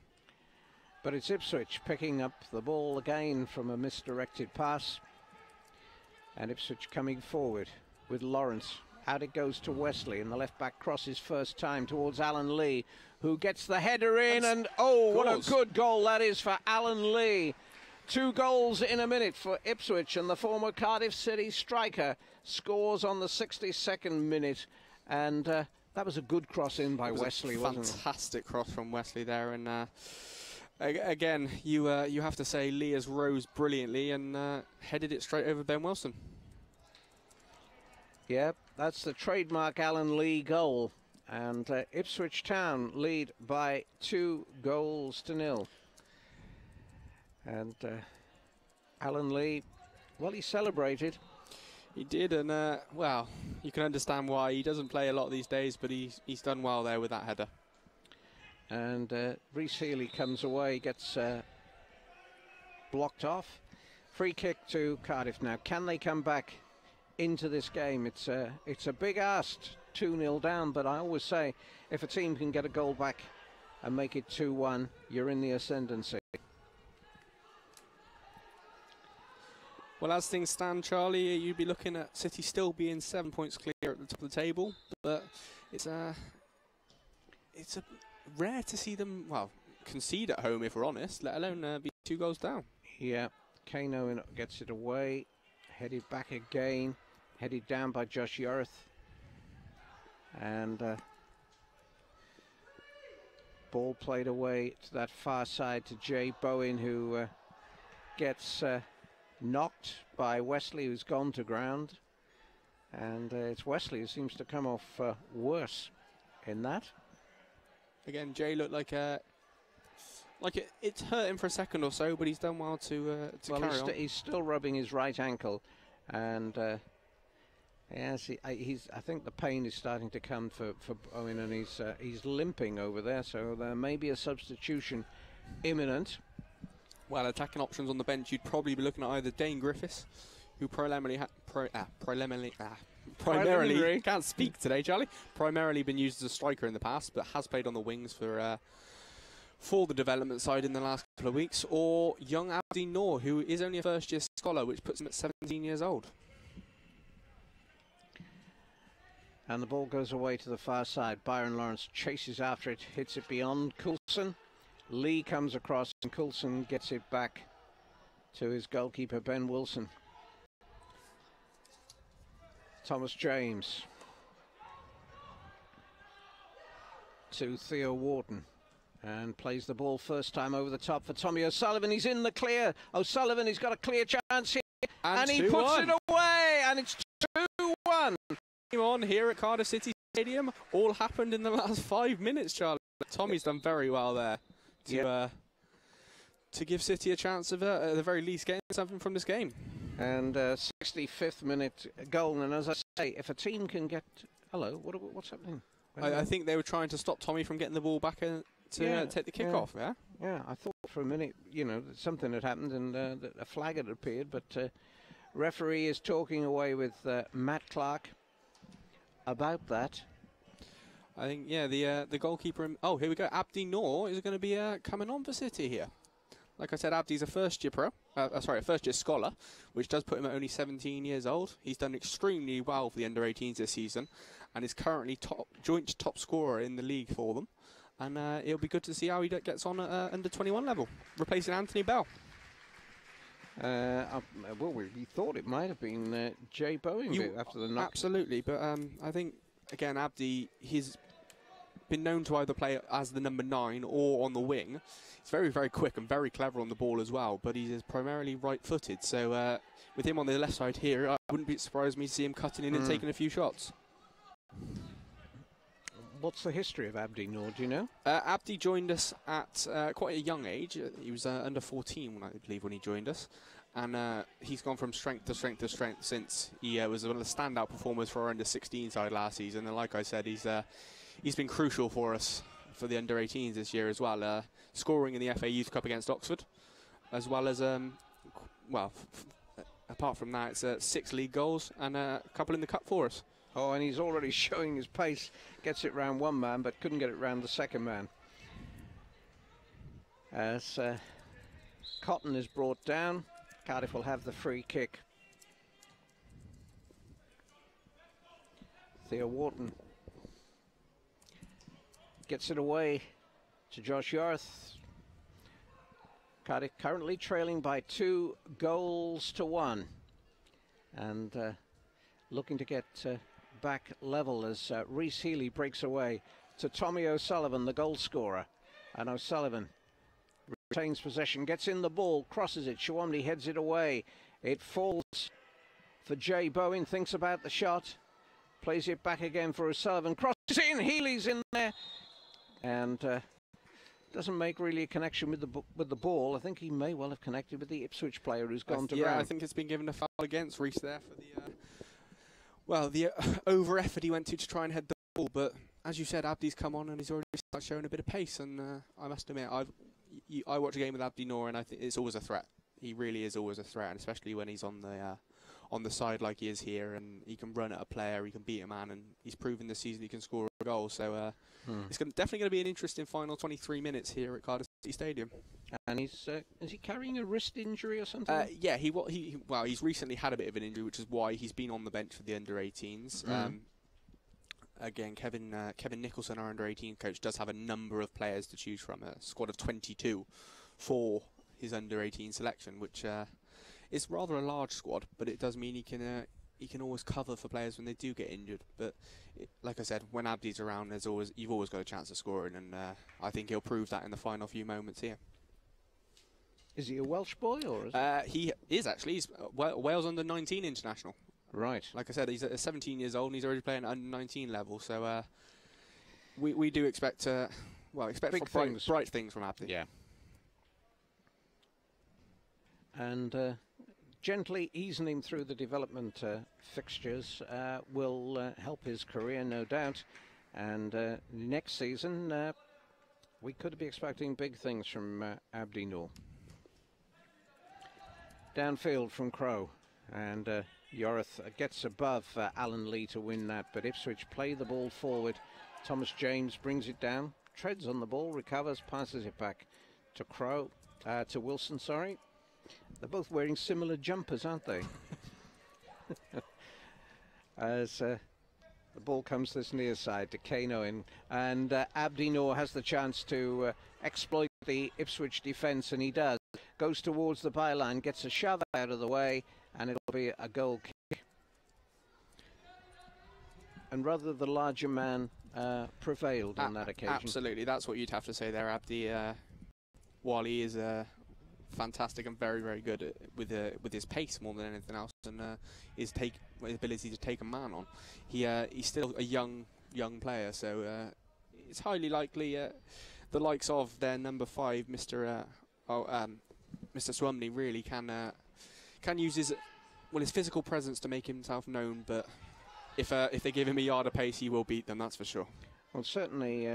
But it's Ipswich picking up the ball again from a misdirected pass. And Ipswich coming forward with Lawrence. Out it goes to Wesley, and the left-back crosses first time towards Alan Lee, who gets the header in, and oh, what a good goal that is for Alan Lee. 2 goals in a minute for Ipswich, and the former Cardiff City striker scores on the 62nd minute. And that was a good cross in by Wesley, wasn't it? Fantastic cross from Wesley there, and again, you have to say Lee has rose brilliantly and headed it straight over Ben Wilson. Yep, that's the trademark Alan Lee goal, and Ipswich Town lead by 2-0. And Alan Lee, well, he celebrated. He did, and well, you can understand why. He doesn't play a lot these days, but he's done well there with that header. And Rhys Healy comes away, gets blocked off. Free kick to Cardiff now. Can they come back into this game? It's a big ask, 2-0 down, but I always say if a team can get a goal back and make it 2-1, you're in the ascendancy. Well, as things stand, Charlie, you'd be looking at City still being 7 points clear at the top of the table, but it's rare to see them, well, concede at home, if we're honest, let alone be 2 goals down. Yeah, Kane Owen gets it away, headed back again, headed down by Josh Yorith. And ball played away to that far side to Jay Bowen, who gets knocked by Wesley, who's gone to ground. And it's Wesley who seems to come off worse in that. Again, Jay looked like it's hurt him for a second or so, but he's done well to carry on. He's still rubbing his right ankle, and yes, I think the pain is starting to come for Owen, and he's limping over there, so there may be a substitution imminent. Well, attacking options on the bench, you'd probably be looking at either Dane Griffiths, who primarily can't speak today, Charlie. Primarily been used as a striker in the past, but has played on the wings for the development side in the last couple of weeks. Or young Abdi Noor, who is only a first-year scholar, which puts him at 17 years old. And the ball goes away to the far side. Byron Lawrence chases after it, hits it beyond Coulson. Lee comes across, and Coulson gets it back to his goalkeeper, Ben Wilson. Thomas James to Theo Wharton, and plays the ball first time over the top for Tommy O'Sullivan. He's in the clear. O'Sullivan, he's got a clear chance here, and he puts it away, and it's 2-1. On here at Cardiff City Stadium, all happened in the last 5 minutes, Charlie. Tommy's done very well there to give City a chance of, at the very least, getting something from this game. And 65th minute goal, and as I say, if a team can get... Hello, what's happening? I think they were trying to stop Tommy from getting the ball back to take the kick-off, yeah? Yeah, I thought for a minute, that something had happened and a flag had appeared, but referee is talking away with Matt Clark about that. I think, yeah, the goalkeeper... Oh, here we go. Abdi Noor is going to be coming on for City here. Like I said, Abdi's a first-year scholar, which does put him at only 17 years old. He's done extremely well for the under-18s this season, and is currently joint top scorer in the league for them. And it'll be good to see how he gets on at under-21 level, replacing Anthony Bell. Well, we thought it might have been Jay Bowen after the knock. Absolutely, but I think, again, Abdi, he's been known to either play as the number 9 or on the wing. He's very, very quick and very clever on the ball as well, but he is primarily right-footed. So with him on the left side here, I wouldn't be surprised me to see him cutting in and taking a few shots. What's the history of Abdi Noor, do you know? Abdi joined us at quite a young age. He was under 14, I believe, when he joined us. And he's gone from strength to strength to strength since he was one of the standout performers for our under-16 side last season. And like I said, he's been crucial for us for the under-18s this year as well, scoring in the FA Youth Cup against Oxford, as well as, apart from that, it's 6 league goals and a couple in the cup for us. Oh, and he's already showing his pace. Gets it round one man, but couldn't get it round the second man. As Cotton is brought down, Cardiff will have the free kick. Theo Wharton gets it away to Josh Yarth. Cardiff currently trailing by 2 goals to 1. And looking to get back level as Rhys Healy breaks away to Tommy O'Sullivan, the goal scorer. And O'Sullivan retains possession, gets in the ball, crosses it. Shawamdi heads it away. It falls for Jay Bowen, thinks about the shot, plays it back again for O'Sullivan, crosses in, Healy's in there, and doesn't make really a connection with the ball. I think he may well have connected with the Ipswich player who's gone to ground. Yeah, I think it's been given a foul against Rhys there for the over effort he went to try and head the ball. But as you said, Abdi's come on and he's already started showing a bit of pace. And I must admit, I watch a game with Abdi Noor and I think it's always a threat. He really is always a threat, and especially when he's on the side like he is here, and he can run at a player, he can beat a man, and he's proven this season he can score a goal. So it's definitely going to be an interesting final 23 minutes here at Cardiff City Stadium. And is he carrying a wrist injury or something? Yeah, he's recently had a bit of an injury, which is why he's been on the bench for the under-18s. Again, Kevin Nicholson, our under-18 coach, does have a number of players to choose from, a squad of 22 for his under-18 selection, which is rather a large squad, but it does mean he can always cover for players when they do get injured. But like I said, when Abdi's around, you've always got a chance of scoring, and I think he'll prove that in the final few moments here. Is he a Welsh boy, or is he is actually? He's Wales under-19 international. Right. Like I said, he's 17 years old and he's already playing at under-19 level. So we do expect bright things from Abdi. Yeah. And gently easing him through the development fixtures will help his career, no doubt. And next season, we could be expecting big things from Abdi Noor. Downfield from Crow, and Yorith gets above Alan Lee to win that, but Ipswich play the ball forward. Thomas James brings it down, treads on the ball, recovers, passes it back to Crow, to Wilson, sorry. They're both wearing similar jumpers, aren't they? As the ball comes this near side to Kano in, and Abdi Noor has the chance to exploit the Ipswich defence, and he does. Goes towards the byline, gets a shove out of the way, and it'll be a goal kick. And rather the larger man prevailed on that occasion. Absolutely, that's what you'd have to say there, Abdi. While he is fantastic and very, very good with his pace more than anything else, and his ability to take a man on, he's still a young player. So it's highly likely the likes of their number 5, Mr. Swumney, really can use his physical presence to make himself known. But if they give him a yard of pace, he will beat them. That's for sure. Well, certainly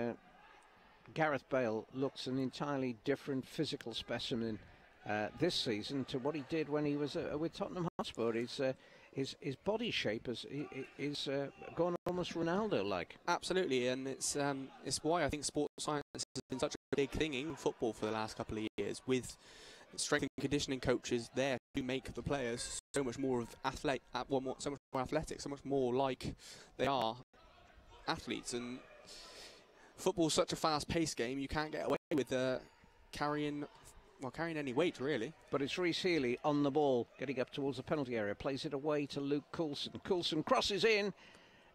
Gareth Bale looks an entirely different physical specimen this season to what he did when he was with Tottenham Hotspur. His body shape is gone almost Ronaldo-like. Absolutely, and it's why I think sports science has been such a big thing in football for the last couple of years, with strength and conditioning coaches there to make the players so much more athletic, so much more like they are athletes. And football's such a fast-paced game, you can't get away with carrying carrying any weight, really. But it's Rhys Healy on the ball, getting up towards the penalty area, plays it away to Luke Coulson. Coulson crosses in,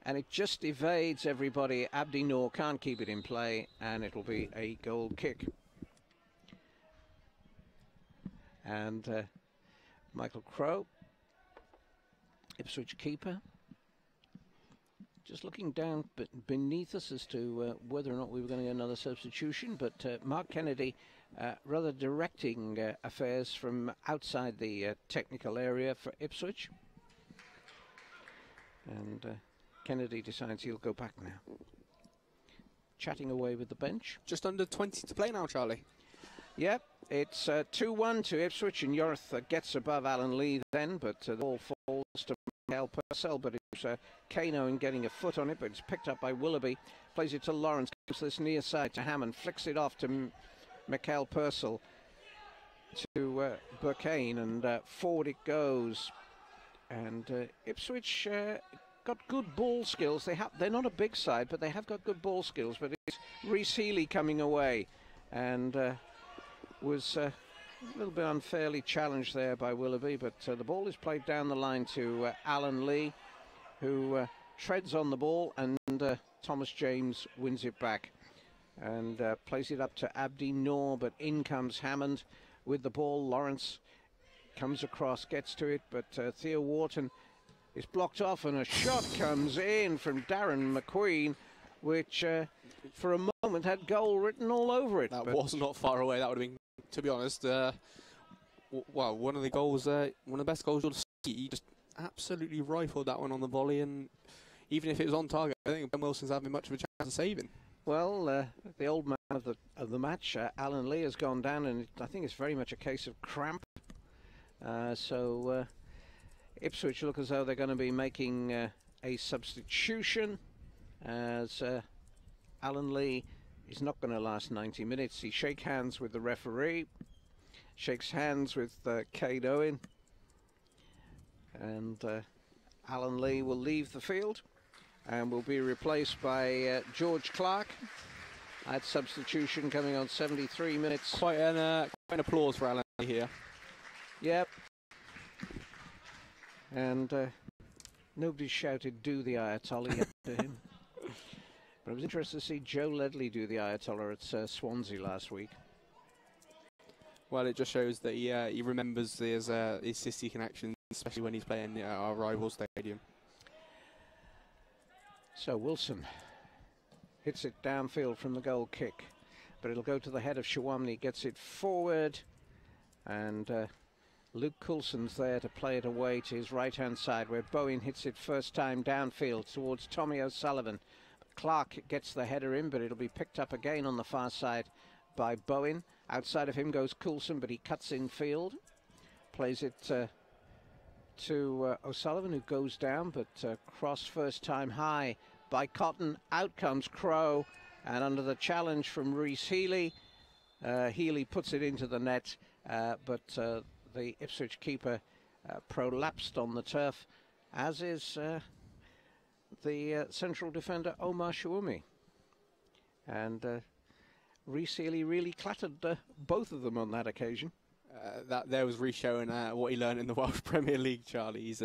and it just evades everybody. Abdi Noor can't keep it in play, and it'll be a goal kick. And Michael Crowe, Ipswich keeper, just looking down beneath us as to whether or not we were going to get another substitution, but Mark Kennedy rather directing affairs from outside the technical area for Ipswich. And Kennedy decides he'll go back now. Chatting away with the bench. Just under 20 to play now, Charlie. Yep, it's 2-1 to Ipswich, and Yorth gets above Alan Lee then, but the ball falls to Michael Purcell, but it's Kano in getting a foot on it, but it's picked up by Willoughby. Plays it to Lawrence, gives this near side to Hammond, flicks it off to Michael Purcell, to Burkane, and forward it goes. And Ipswich got good ball skills. They're not a big side, but they have got good ball skills. But it's Rhys Healy coming away, and was a little bit unfairly challenged there by Willoughby. But the ball is played down the line to Alan Lee, who treads on the ball, and Thomas James wins it back and plays it up to Abdi Noor. But in comes Hammond with the ball. Lawrence comes across, gets to it, but Theo Wharton is blocked off, and a shot comes in from Darren McQueen, which for a moment had goal written all over it. That was not far away. That would have been, to be honest, well, one of the goals, one of the best goals you'll see. He just absolutely rifled that one on the volley, and even if it was on target, I think Ben Wilson's having much of a chance of saving. Well, the old man of the match, Alan Lee, has gone down, and I think it's very much a case of cramp. So Ipswich look as though they're going to be making a substitution, as Alan Lee is not going to last 90 minutes. He shakes hands with the referee, shakes hands with Cade Owen, and Alan Lee will leave the field and will be replaced by George Clark at substitution, coming on 73 minutes. Quite an applause for Alan Lee here. Yep. And nobody shouted, "Do the Ayatollah" to him. But it was interesting to see Joe Ledley do the Ayatollah at Swansea last week. Well, it just shows that he remembers his City connections, especially when he's playing at our rival stadium. So Wilson hits it downfield from the goal kick, but it'll go to the head of Shawamni, gets it forward, and Luke Coulson's there to play it away to his right-hand side, where Bowen hits it first time downfield towards Tommy O'Sullivan. Clark gets the header in, but it'll be picked up again on the far side by Bowen. Outside of him goes Coulson, but he cuts in field. Plays it to O'Sullivan, who goes down, but cross first time high by Cotton. Out comes Crowe, and under the challenge from Rhys Healy, Healy puts it into the net, but the Ipswich keeper prolapsed on the turf, as is the central defender Omar Shawumi. And Rhys Healy really clattered both of them on that occasion. There was Rhys showing what he learned in the Welsh Premier League, Charlie. He's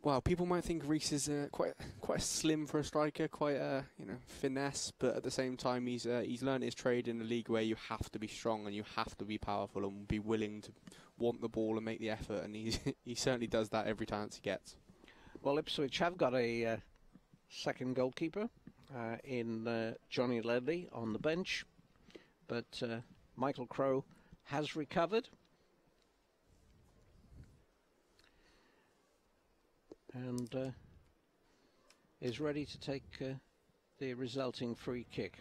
well, people might think Rhys is quite slim for a striker, quite finesse, but at the same time he's learned his trade in a league where you have to be strong and you have to be powerful and be willing to want the ball and make the effort, and he certainly does that every chance he gets. Well, Ipswich have got a second goalkeeper in Johnny Ledley on the bench, but Michael Crowe has recovered. And is ready to take the resulting free kick.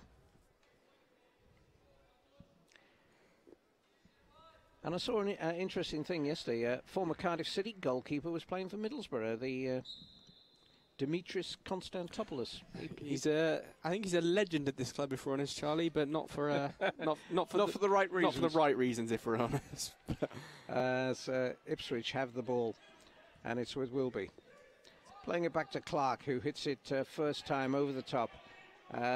And I saw an interesting thing yesterday. Former Cardiff City goalkeeper was playing for Middlesbrough, the Dimitris Konstantopoulos. I think he's a legend at this club, if we're honest, Charlie, but not for not for the right reasons. Not for the right reasons, if we're honest. As Ipswich have the ball, and it's with Wilby. Playing it back to Clark, who hits it first time over the top,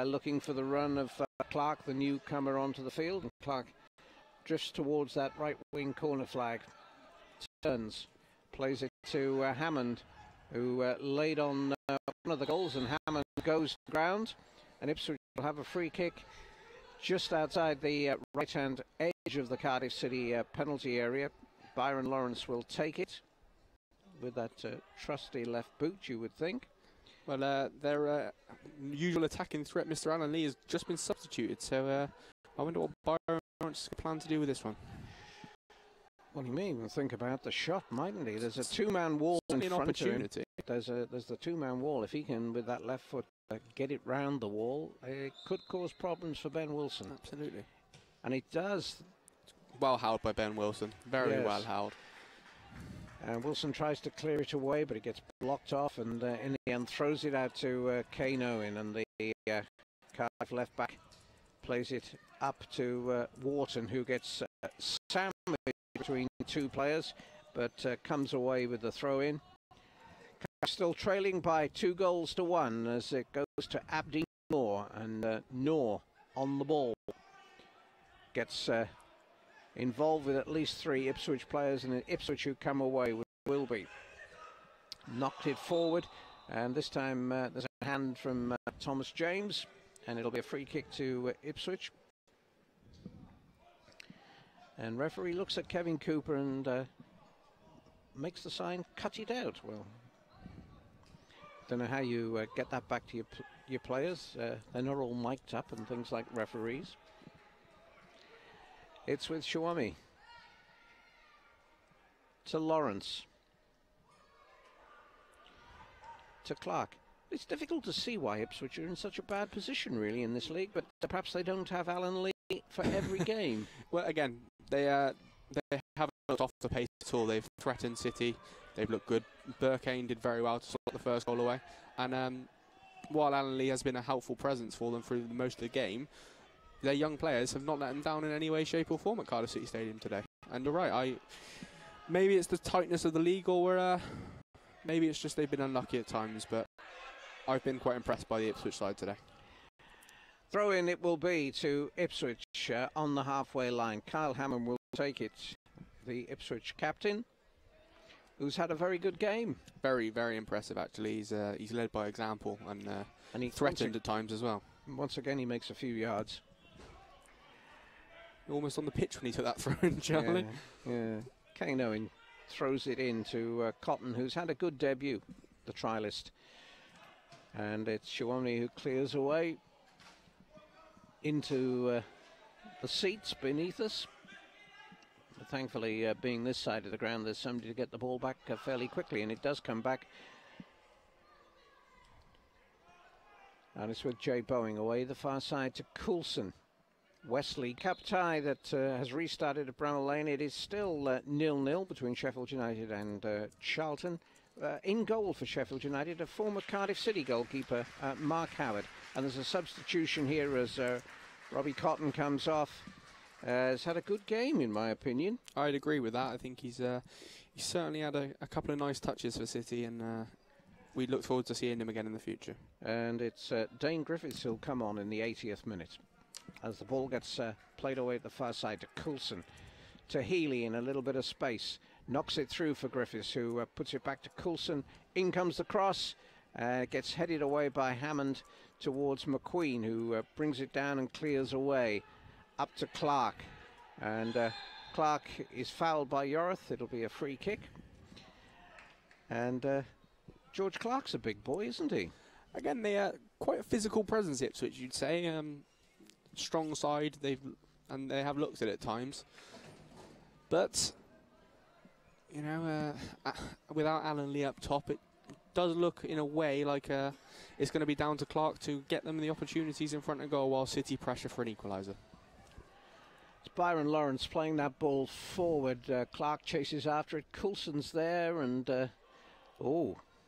looking for the run of Clark, the newcomer, onto the field. And Clark drifts towards that right wing corner flag. Turns, plays it to Hammond, who laid on one of the goals, and Hammond goes to ground, and Ipswich will have a free kick just outside the right-hand edge of the Cardiff City penalty area. Byron Lawrence will take it with that trusty left boot, you would think. Well, their usual attacking threat, Mr. Alan Lee, has just been substituted, so I wonder what Byron Lawrence plans to do with this one. Well, he may even think about the shot, mightn't he? There's a two-man wall in front of him. There's the two-man wall. If he can, with that left foot, get it round the wall, it could cause problems for Ben Wilson. Absolutely. And it does. Well held by Ben Wilson. Very well held. And Wilson tries to clear it away, but it gets blocked off, and in the end throws it out to Kane Owen, and the Cardiff left back plays it up to Wharton, who gets sandwiched between two players, but comes away with the throw-in. Still trailing by 2-1 as it goes to Abdi Noor, and Noor on the ball gets involved with at least 3 Ipswich players, and Ipswich who come away with Wilby. Knocked it forward, and this time there's a hand from Thomas James, and it'll be a free kick to Ipswich. And referee looks at Kevin Cooper and makes the sign, cut it out. Well, don't know how you get that back to your players. They're not all mic'd up and things like referees. It's with Shawami to Lawrence to Clark. It's difficult to see why Ipswich are in such a bad position really in this league, but perhaps they don't have Alan Lee for every game. Well, again, they haven't looked off the pace at all. They've threatened City. They've looked good. Burkane did very well to slot the first goal away. And while Alan Lee has been a helpful presence for them through most of the game, their young players have not let them down in any way, shape or form at Cardiff City Stadium today. And you're right, maybe it's the tightness of the league, or maybe it's just they've been unlucky at times, but I've been quite impressed by the Ipswich side today. Throw in it will be to Ipswich on the halfway line. Kyle Hammond will take it, the Ipswich captain, who's had a very good game. Very, very impressive actually. He's led by example, and he threatened at times as well. Once again, he makes a few yards. Almost on the pitch when he took that throw in, Charlie. Yeah. Kane Owen throws it in to Cotton, who's had a good debut, the trialist. And it's Shawami who clears away into the seats beneath us. But thankfully, being this side of the ground, there's somebody to get the ball back fairly quickly, and it does come back. And it's with Jay Boeing away the far side to Coulson. Wesley Cup tie that has restarted at Bramall Lane. It is still 0-0 between Sheffield United and Charlton. In goal for Sheffield United, a former Cardiff City goalkeeper, Mark Howard. And there's a substitution here as Robbie Cotton comes off. Has had a good game, in my opinion. I'd agree with that. I think he's certainly had a couple of nice touches for City, and we look forward to seeing him again in the future. And it's Dane Griffiths who'll come on in the 80th minute, as the ball gets played away at the far side to Coulson, to Healy in a little bit of space. Knocks it through for Griffiths, who puts it back to Coulson. In comes the cross. Gets headed away by Hammond towards McQueen, who brings it down and clears away. Up to Clark. And Clark is fouled by Yorith. It'll be a free kick. And George Clark's a big boy, isn't he? Again, they are quite a physical presence, Ipswich, you'd say. Strong side, they have looked at it at times. But, you know, without Alan Lee up top, it does look in a way like it's going to be down to Clark to get them the opportunities in front of goal while City pressure for an equaliser. It's Byron Lawrence playing that ball forward. Clark chases after it. Coulson's there, and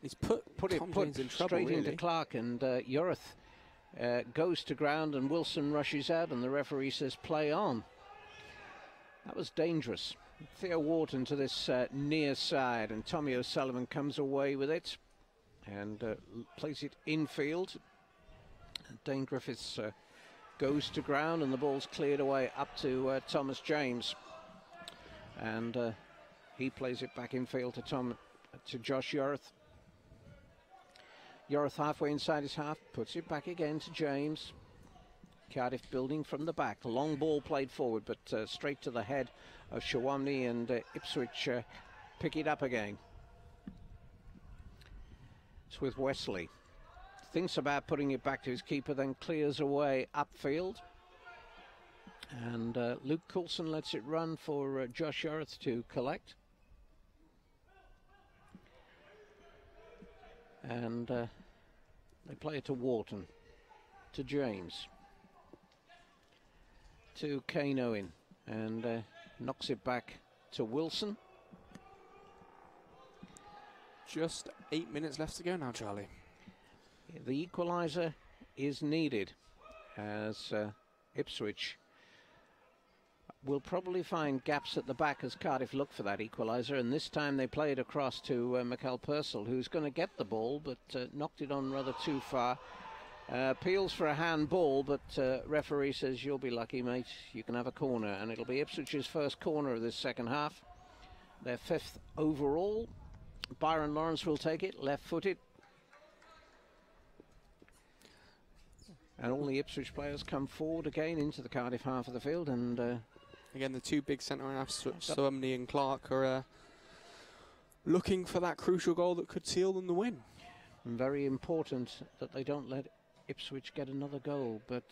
he's put it in trouble, straight really. into Clark, and Yorith goes to ground, and Wilson rushes out, and the referee says play on. That was dangerous. Theo Wharton to this near side, and Tommy O'Sullivan comes away with it and plays it infield. Dane Griffiths goes to ground and the ball's cleared away up to Thomas James. And he plays it back in field to Josh Yorth. Yorth halfway inside his half, puts it back again to James. Cardiff building from the back. Long ball played forward, but straight to the head of Shawamni, and Ipswich pick it up again. It's with Wesley. Thinks about putting it back to his keeper, then clears away upfield. And Luke Coulson lets it run for Josh Yorth to collect. And they play it to Wharton, to James, to Kane Owen, and knocks it back to Wilson. Just 8 minutes left to go now, Charlie. The equaliser is needed, as Ipswich will probably find gaps at the back as Cardiff look for that equaliser, and this time they play it across to Mikel Purcell, who's going to get the ball, but knocked it on rather too far. Appeals for a handball, but referee says, you'll be lucky, mate, you can have a corner, and it'll be Ipswich's first corner of this second half. Their 5th overall. Byron Lawrence will take it, left-footed. And all the Ipswich players come forward again into the Cardiff half of the field, and again, the two big centre-halves, Swamney and Clark, are looking for that crucial goal that could seal them the win. Very important that they don't let Ipswich get another goal, but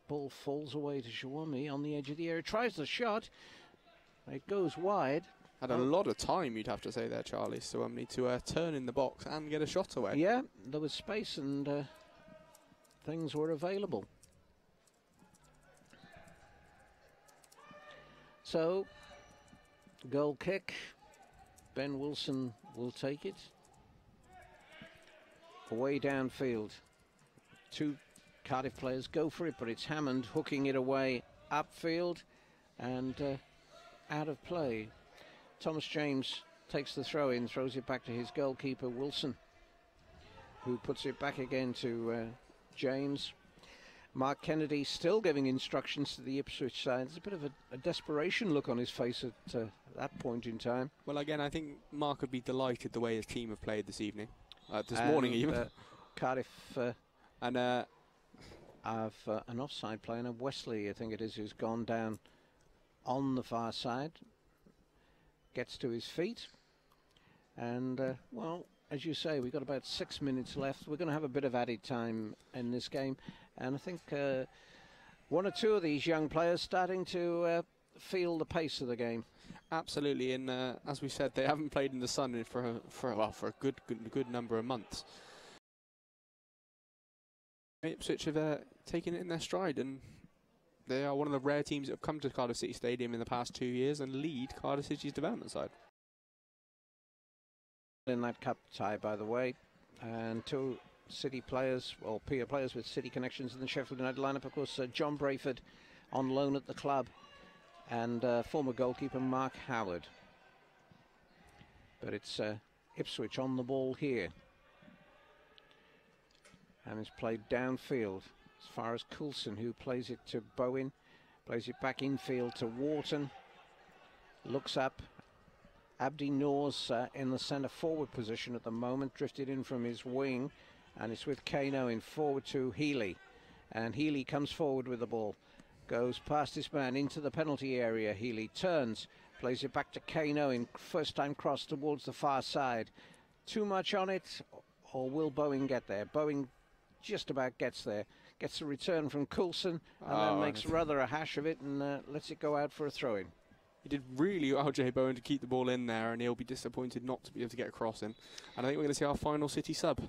ball falls away to Shawami on the edge of the area. Tries the shot. It goes wide. Had a lot of time, you'd have to say there, Charlie, Swamney, to turn in the box and get a shot away. Yeah, there was space and things were available. So, goal kick. Ben Wilson will take it. Away downfield. Two Cardiff players go for it, but it's Hammond hooking it away upfield and out of play. Thomas James takes the throw in, throws it back to his goalkeeper Wilson, who puts it back again to James. Mark Kennedy still giving instructions to the Ipswich side. There's a bit of a desperation look on his face at that point in time. Well, again, I think Mark would be delighted the way his team have played this evening, this morning even. Cardiff and have an offside player, and Wesley, I think it is, who's gone down on the far side. Gets to his feet, and well, as you say, we've got about 6 minutes left. We're going to have a bit of added time in this game, and I think one or two of these young players starting to feel the pace of the game. Absolutely, and as we said, they haven't played in the sun for a good number of months. Ipswich have taken it in their stride, and they are one of the rare teams that have come to Cardiff City Stadium in the past 2 years and lead Cardiff City's development side. In that cup tie, by the way, and two City players, or peer players with City connections in the Sheffield United lineup, of course, John Brayford on loan at the club, and former goalkeeper Mark Howard. But it's Ipswich on the ball here, and it's played downfield as far as Coulson, who plays it to Bowen, plays it back infield to Wharton, looks up. Abdi Noor's in the centre forward position at the moment, drifted in from his wing, and it's with Kane Owen forward to Healy, and Healy comes forward with the ball, goes past his man into the penalty area. Healy turns, plays it back to Kane Owen, first time cross towards the far side. Too much on it, or will Bowen get there? Bowen just about gets there, gets a return from Coulson, and then makes rather a hash of it and lets it go out for a throw-in. He did really well, Jay Bowen, to keep the ball in there, and he'll be disappointed not to be able to get a cross in. And I think we're going to see our final City sub.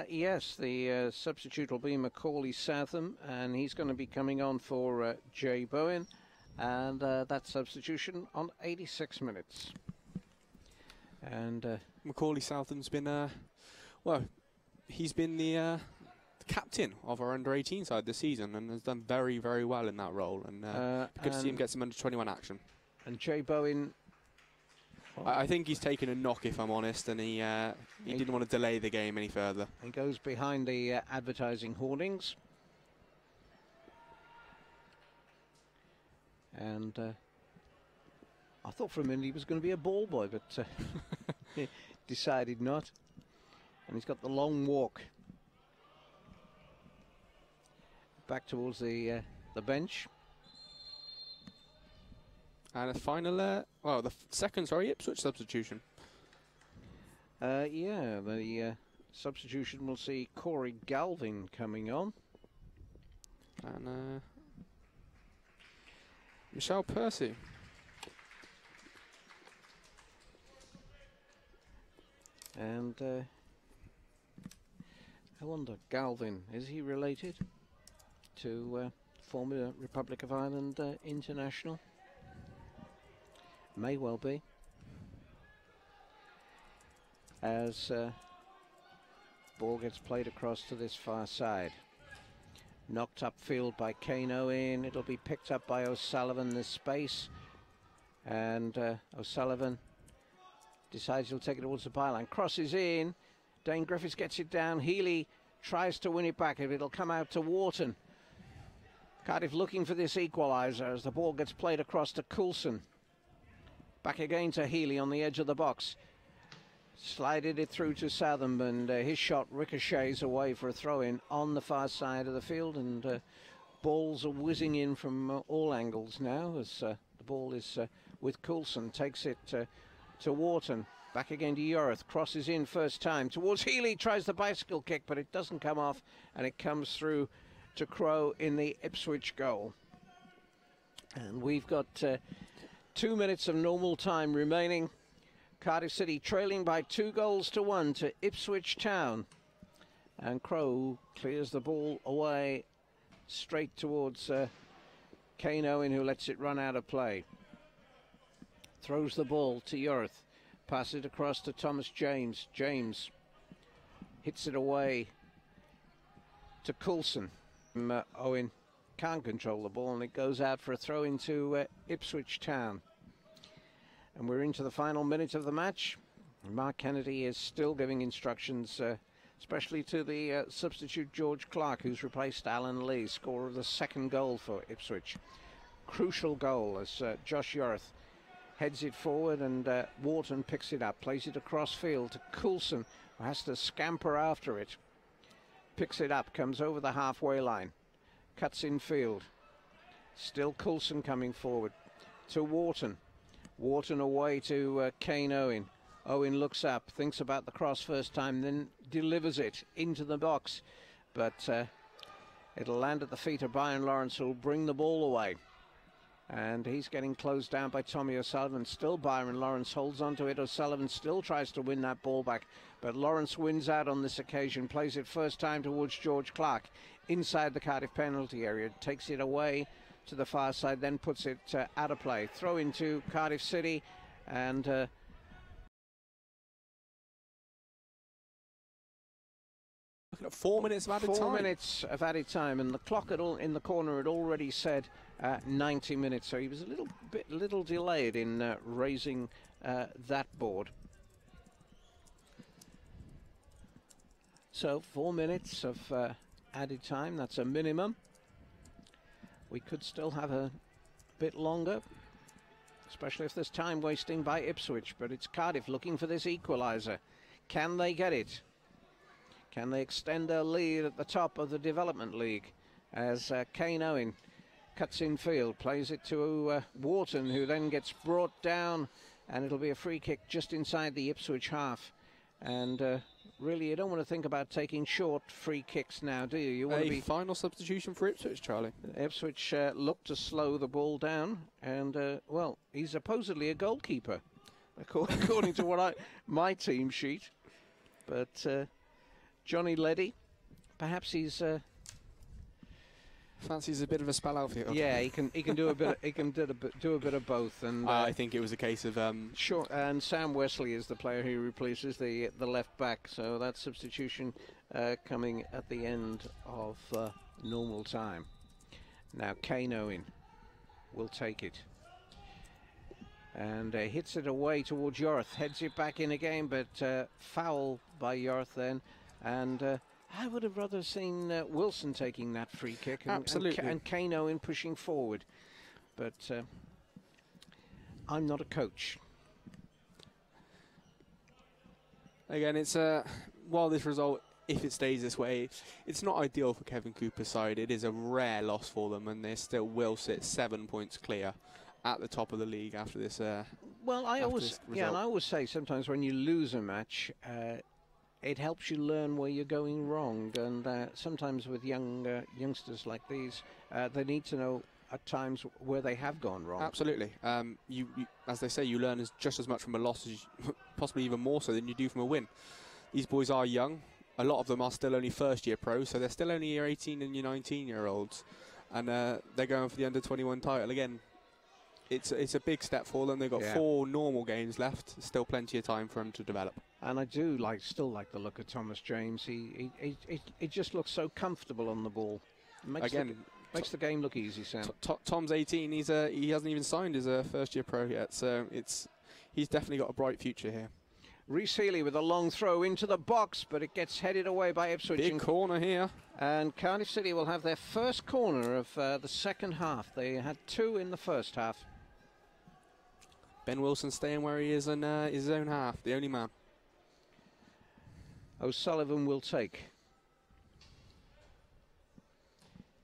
Yes, the substitute will be Macaulay Southam, and he's going to be coming on for Jay Bowen, and that substitution on 86 minutes. And Macaulay Southam's been, well, he's been the captain of our under-18 side this season and has done very, very well in that role. And good to see him get some under-21 action. And Jay Bowen, well, I think he's taken a knock, if I'm honest, and he didn't want to delay the game any further. He goes behind the advertising hoardings. And I thought for a minute he was going to be a ball boy, but he decided not. And he's got the long walk back towards the bench. And a final, well, the second, sorry, Ipswich substitution. Yeah, the substitution will see Corey Galvin coming on. And Michelle Percy. And I wonder, Galvin, is he related to former Republic of Ireland international? May well be. As ball gets played across to this far side. Knocked upfield by Kane Owen. It'll be picked up by O'Sullivan, this space. And O'Sullivan decides he'll take it towards the byline. Crosses in. Dane Griffiths gets it down. Healy tries to win it back. It'll come out to Wharton. Cardiff looking for this equaliser as the ball gets played across to Coulson. Back again to Healy on the edge of the box. Slided it through to Southam, and his shot ricochets away for a throw-in on the far side of the field, and balls are whizzing in from all angles now as the ball is with Coulson. Takes it to Wharton. Back again to Yorth. Crosses in first time towards Healy. Tries the bicycle kick, but it doesn't come off, and it comes through to Crowe in the Ipswich goal. And we've got 2 minutes of normal time remaining. Cardiff City trailing by 2-1 to Ipswich Town. And Crowe clears the ball away straight towards Kane Owen, who lets it run out of play. Throws the ball to Yorth. Passes it across to Thomas James. James hits it away to Coulson. Owen can't control the ball, and it goes out for a throw into Ipswich Town. And we're into the final minute of the match. Mark Kennedy is still giving instructions, especially to the substitute George Clark, who's replaced Alan Lee, scorer of the second goal for Ipswich. Crucial goal as Josh Yorth heads it forward, and Wharton picks it up, plays it across field to Coulson, who has to scamper after it. Picks it up, comes over the halfway line, cuts in field. Still Coulson coming forward to Wharton. Wharton away to Kane Owen. Owen looks up, thinks about the cross first time, then delivers it into the box. But it'll land at the feet of Byron Lawrence, who'll bring the ball away. And he's getting closed down by Tommy O'Sullivan. Still Byron Lawrence holds on to it. O'Sullivan still tries to win that ball back, but Lawrence wins out on this occasion. Plays it first time towards George Clark inside the Cardiff penalty area. Takes it away to the far side, then puts it out of play. Throw into Cardiff City, and Looking at 4 minutes of added time. 4 minutes of added time, and the clock in the corner had already said 90 minutes, so he was a little delayed in raising that board. So 4 minutes of added time, that's a minimum. We could still have a bit longer, especially if there's time wasting by Ipswich, but it's Cardiff looking for this equaliser. Can they get it? Can they extend their lead at the top of the Development League as Kane Owen cuts in field, plays it to Wharton, who then gets brought down, and it'll be a free kick just inside the Ipswich half. And really, you don't want to think about taking short free kicks now, do you? You want to be final substitution for Ipswich, Charlie. Ipswich look to slow the ball down, and well, he's supposedly a goalkeeper, according to what my team sheet. But Johnny Leddy, perhaps he's fancies a bit of a spell out for you. Yeah, he can do a bit. He can do a bit of both. And I think it was a case of sure. And Sam Wesley is the player who replaces the left back. So that substitution coming at the end of normal time. Now Kane Owen will take it and hits it away towards Yorth. Heads it back in again, but foul by Yorth then. And I would have rather seen Wilson taking that free kick, and, absolutely, and Kane Owen pushing forward. but I'm not a coach. Again, it's while this result, if it stays this way, it's not ideal for Kevin Cooper's side. It is a rare loss for them, and they still will sit 7 points clear at the top of the league after this. Well, I always say sometimes when you lose a match, it helps you learn where you're going wrong, and sometimes with youngsters like these, they need to know at times where they have gone wrong. Absolutely. You, as they say, you learn just as much from a loss, as possibly even more so than you do from a win. These boys are young. A lot of them are still only first-year pros, so they're still only your 18 and your 19-year-olds, and they're going for the under-21 title again. It's a big step for them. They've got 4 normal games left. Still plenty of time for them to develop. And I do still like the look of Thomas James. He just looks so comfortable on the ball. Makes the game look easy, Sam. Tom's 18. He hasn't even signed his first-year pro yet, so he's definitely got a bright future here. Rhys Healy with a long throw into the box, but it gets headed away by Ipswich. Big corner here. And Cardiff City will have their first corner of the second half. They had 2 in the first half. Ben Wilson staying where he is in his own half, the only man. O'Sullivan will take.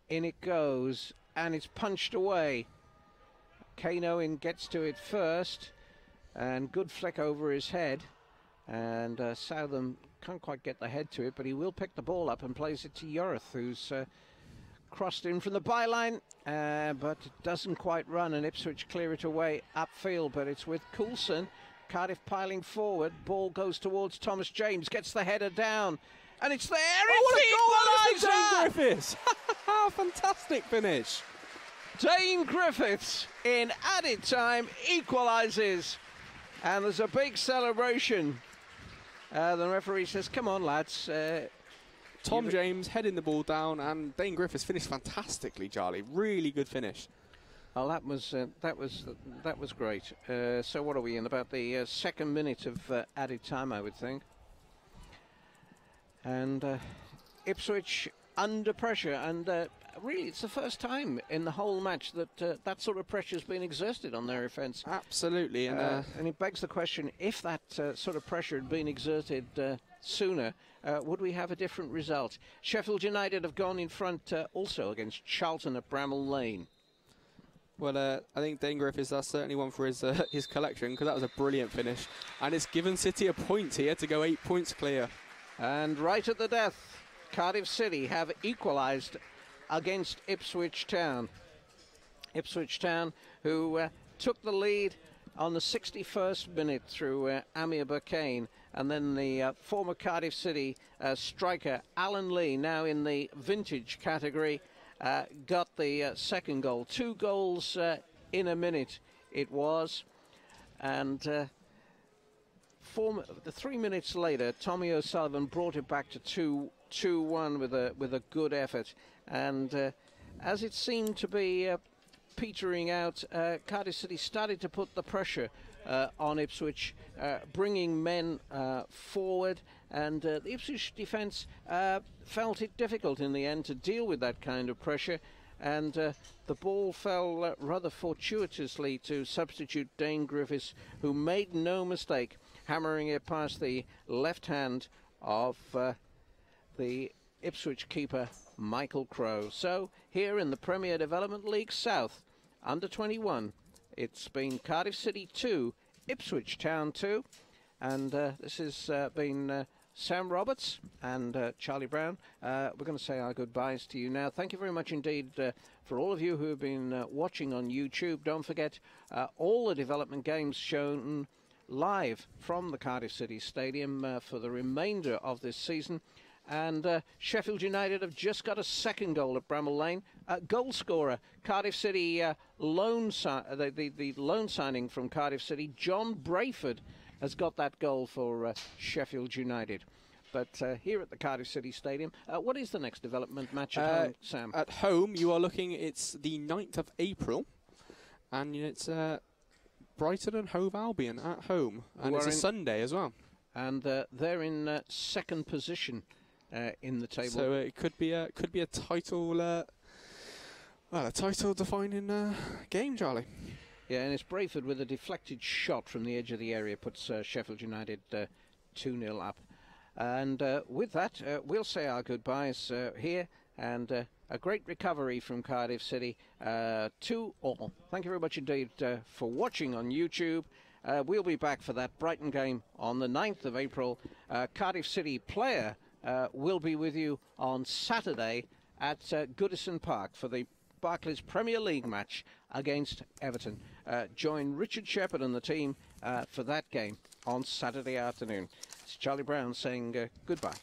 In it goes, and it's punched away. Kane Owen gets to it first, and good flick over his head. And Southam can't quite get the head to it, but he will pick the ball up and plays it to Yorith, who's crossed in from the byline, but it doesn't quite run, and Ipswich clear it away upfield, but it's with Coulson. Cardiff piling forward, ball goes towards Thomas James, gets the header down, and it's there. Oh, what a goal! Dane Griffiths! Fantastic finish. Dane Griffiths in added time equalises, and there's a big celebration. The referee says, "Come on, lads." Tom James heading the ball down, and Dane Griffiths finished fantastically, Charlie. Really good finish. Well, that was great. So what are we in? About the second minute of added time, I would think. And Ipswich under pressure, and really it's the first time in the whole match that that sort of pressure has been exerted on their offence. Absolutely. And it begs the question, if that sort of pressure had been exerted sooner, would we have a different result? Sheffield United have gone in front also against Charlton at Bramall Lane. Well, I think Dane Griffiths, that's certainly one for his collection, because that was a brilliant finish. And it's given City a point here to go 8 points clear. And right at the death, Cardiff City have equalised against Ipswich Town. Ipswich Town, who took the lead on the 61st minute through Amir Burkane, and then the former Cardiff City striker Alan Lee, now in the vintage category, got the second goal. 2 goals in a minute it was, and 3 minutes later, Tommy O'Sullivan brought it back to 2-1 with a good effort. And as it seemed to be petering out, Cardiff City started to put the pressure on Ipswich, bringing men forward, and the Ipswich defence felt it difficult in the end to deal with that kind of pressure, and the ball fell rather fortuitously to substitute Dane Griffiths, who made no mistake hammering it past the left hand of the Ipswich keeper Michael Crowe. So here in the Premier Development League South, under 21, it's been Cardiff City 2, Ipswich Town 2, and this has been Sam Roberts and Charlie Brown. We're going to say our goodbyes to you now. Thank you very much indeed for all of you who have been watching on YouTube. Don't forget all the development games shown live from the Cardiff City Stadium for the remainder of this season. And Sheffield United have just got a second goal at Bramall Lane. Goal scorer, Cardiff City the loan signing from Cardiff City, John Brayford, has got that goal for Sheffield United. But here at the Cardiff City Stadium, what is the next development match at home, Sam? At home, you are looking, it's the 9th of April, and it's Brighton and Hove Albion at home, and it's a Sunday as well. And they're in second position in the table. So it could be a title. Well, a title-defining game, Charlie. Yeah, and it's Brayford with a deflected shot from the edge of the area puts Sheffield United 2-0 up. And with that, we'll say our goodbyes here, and a great recovery from Cardiff City, 2-2. Thank you very much indeed for watching on YouTube. We'll be back for that Brighton game on the 9th of April. Cardiff City player will be with you on Saturday at Goodison Park for the Barclays Premier League match against Everton. Join Richard Shepherd and the team for that game on Saturday afternoon. It's Charlie Brown saying goodbye.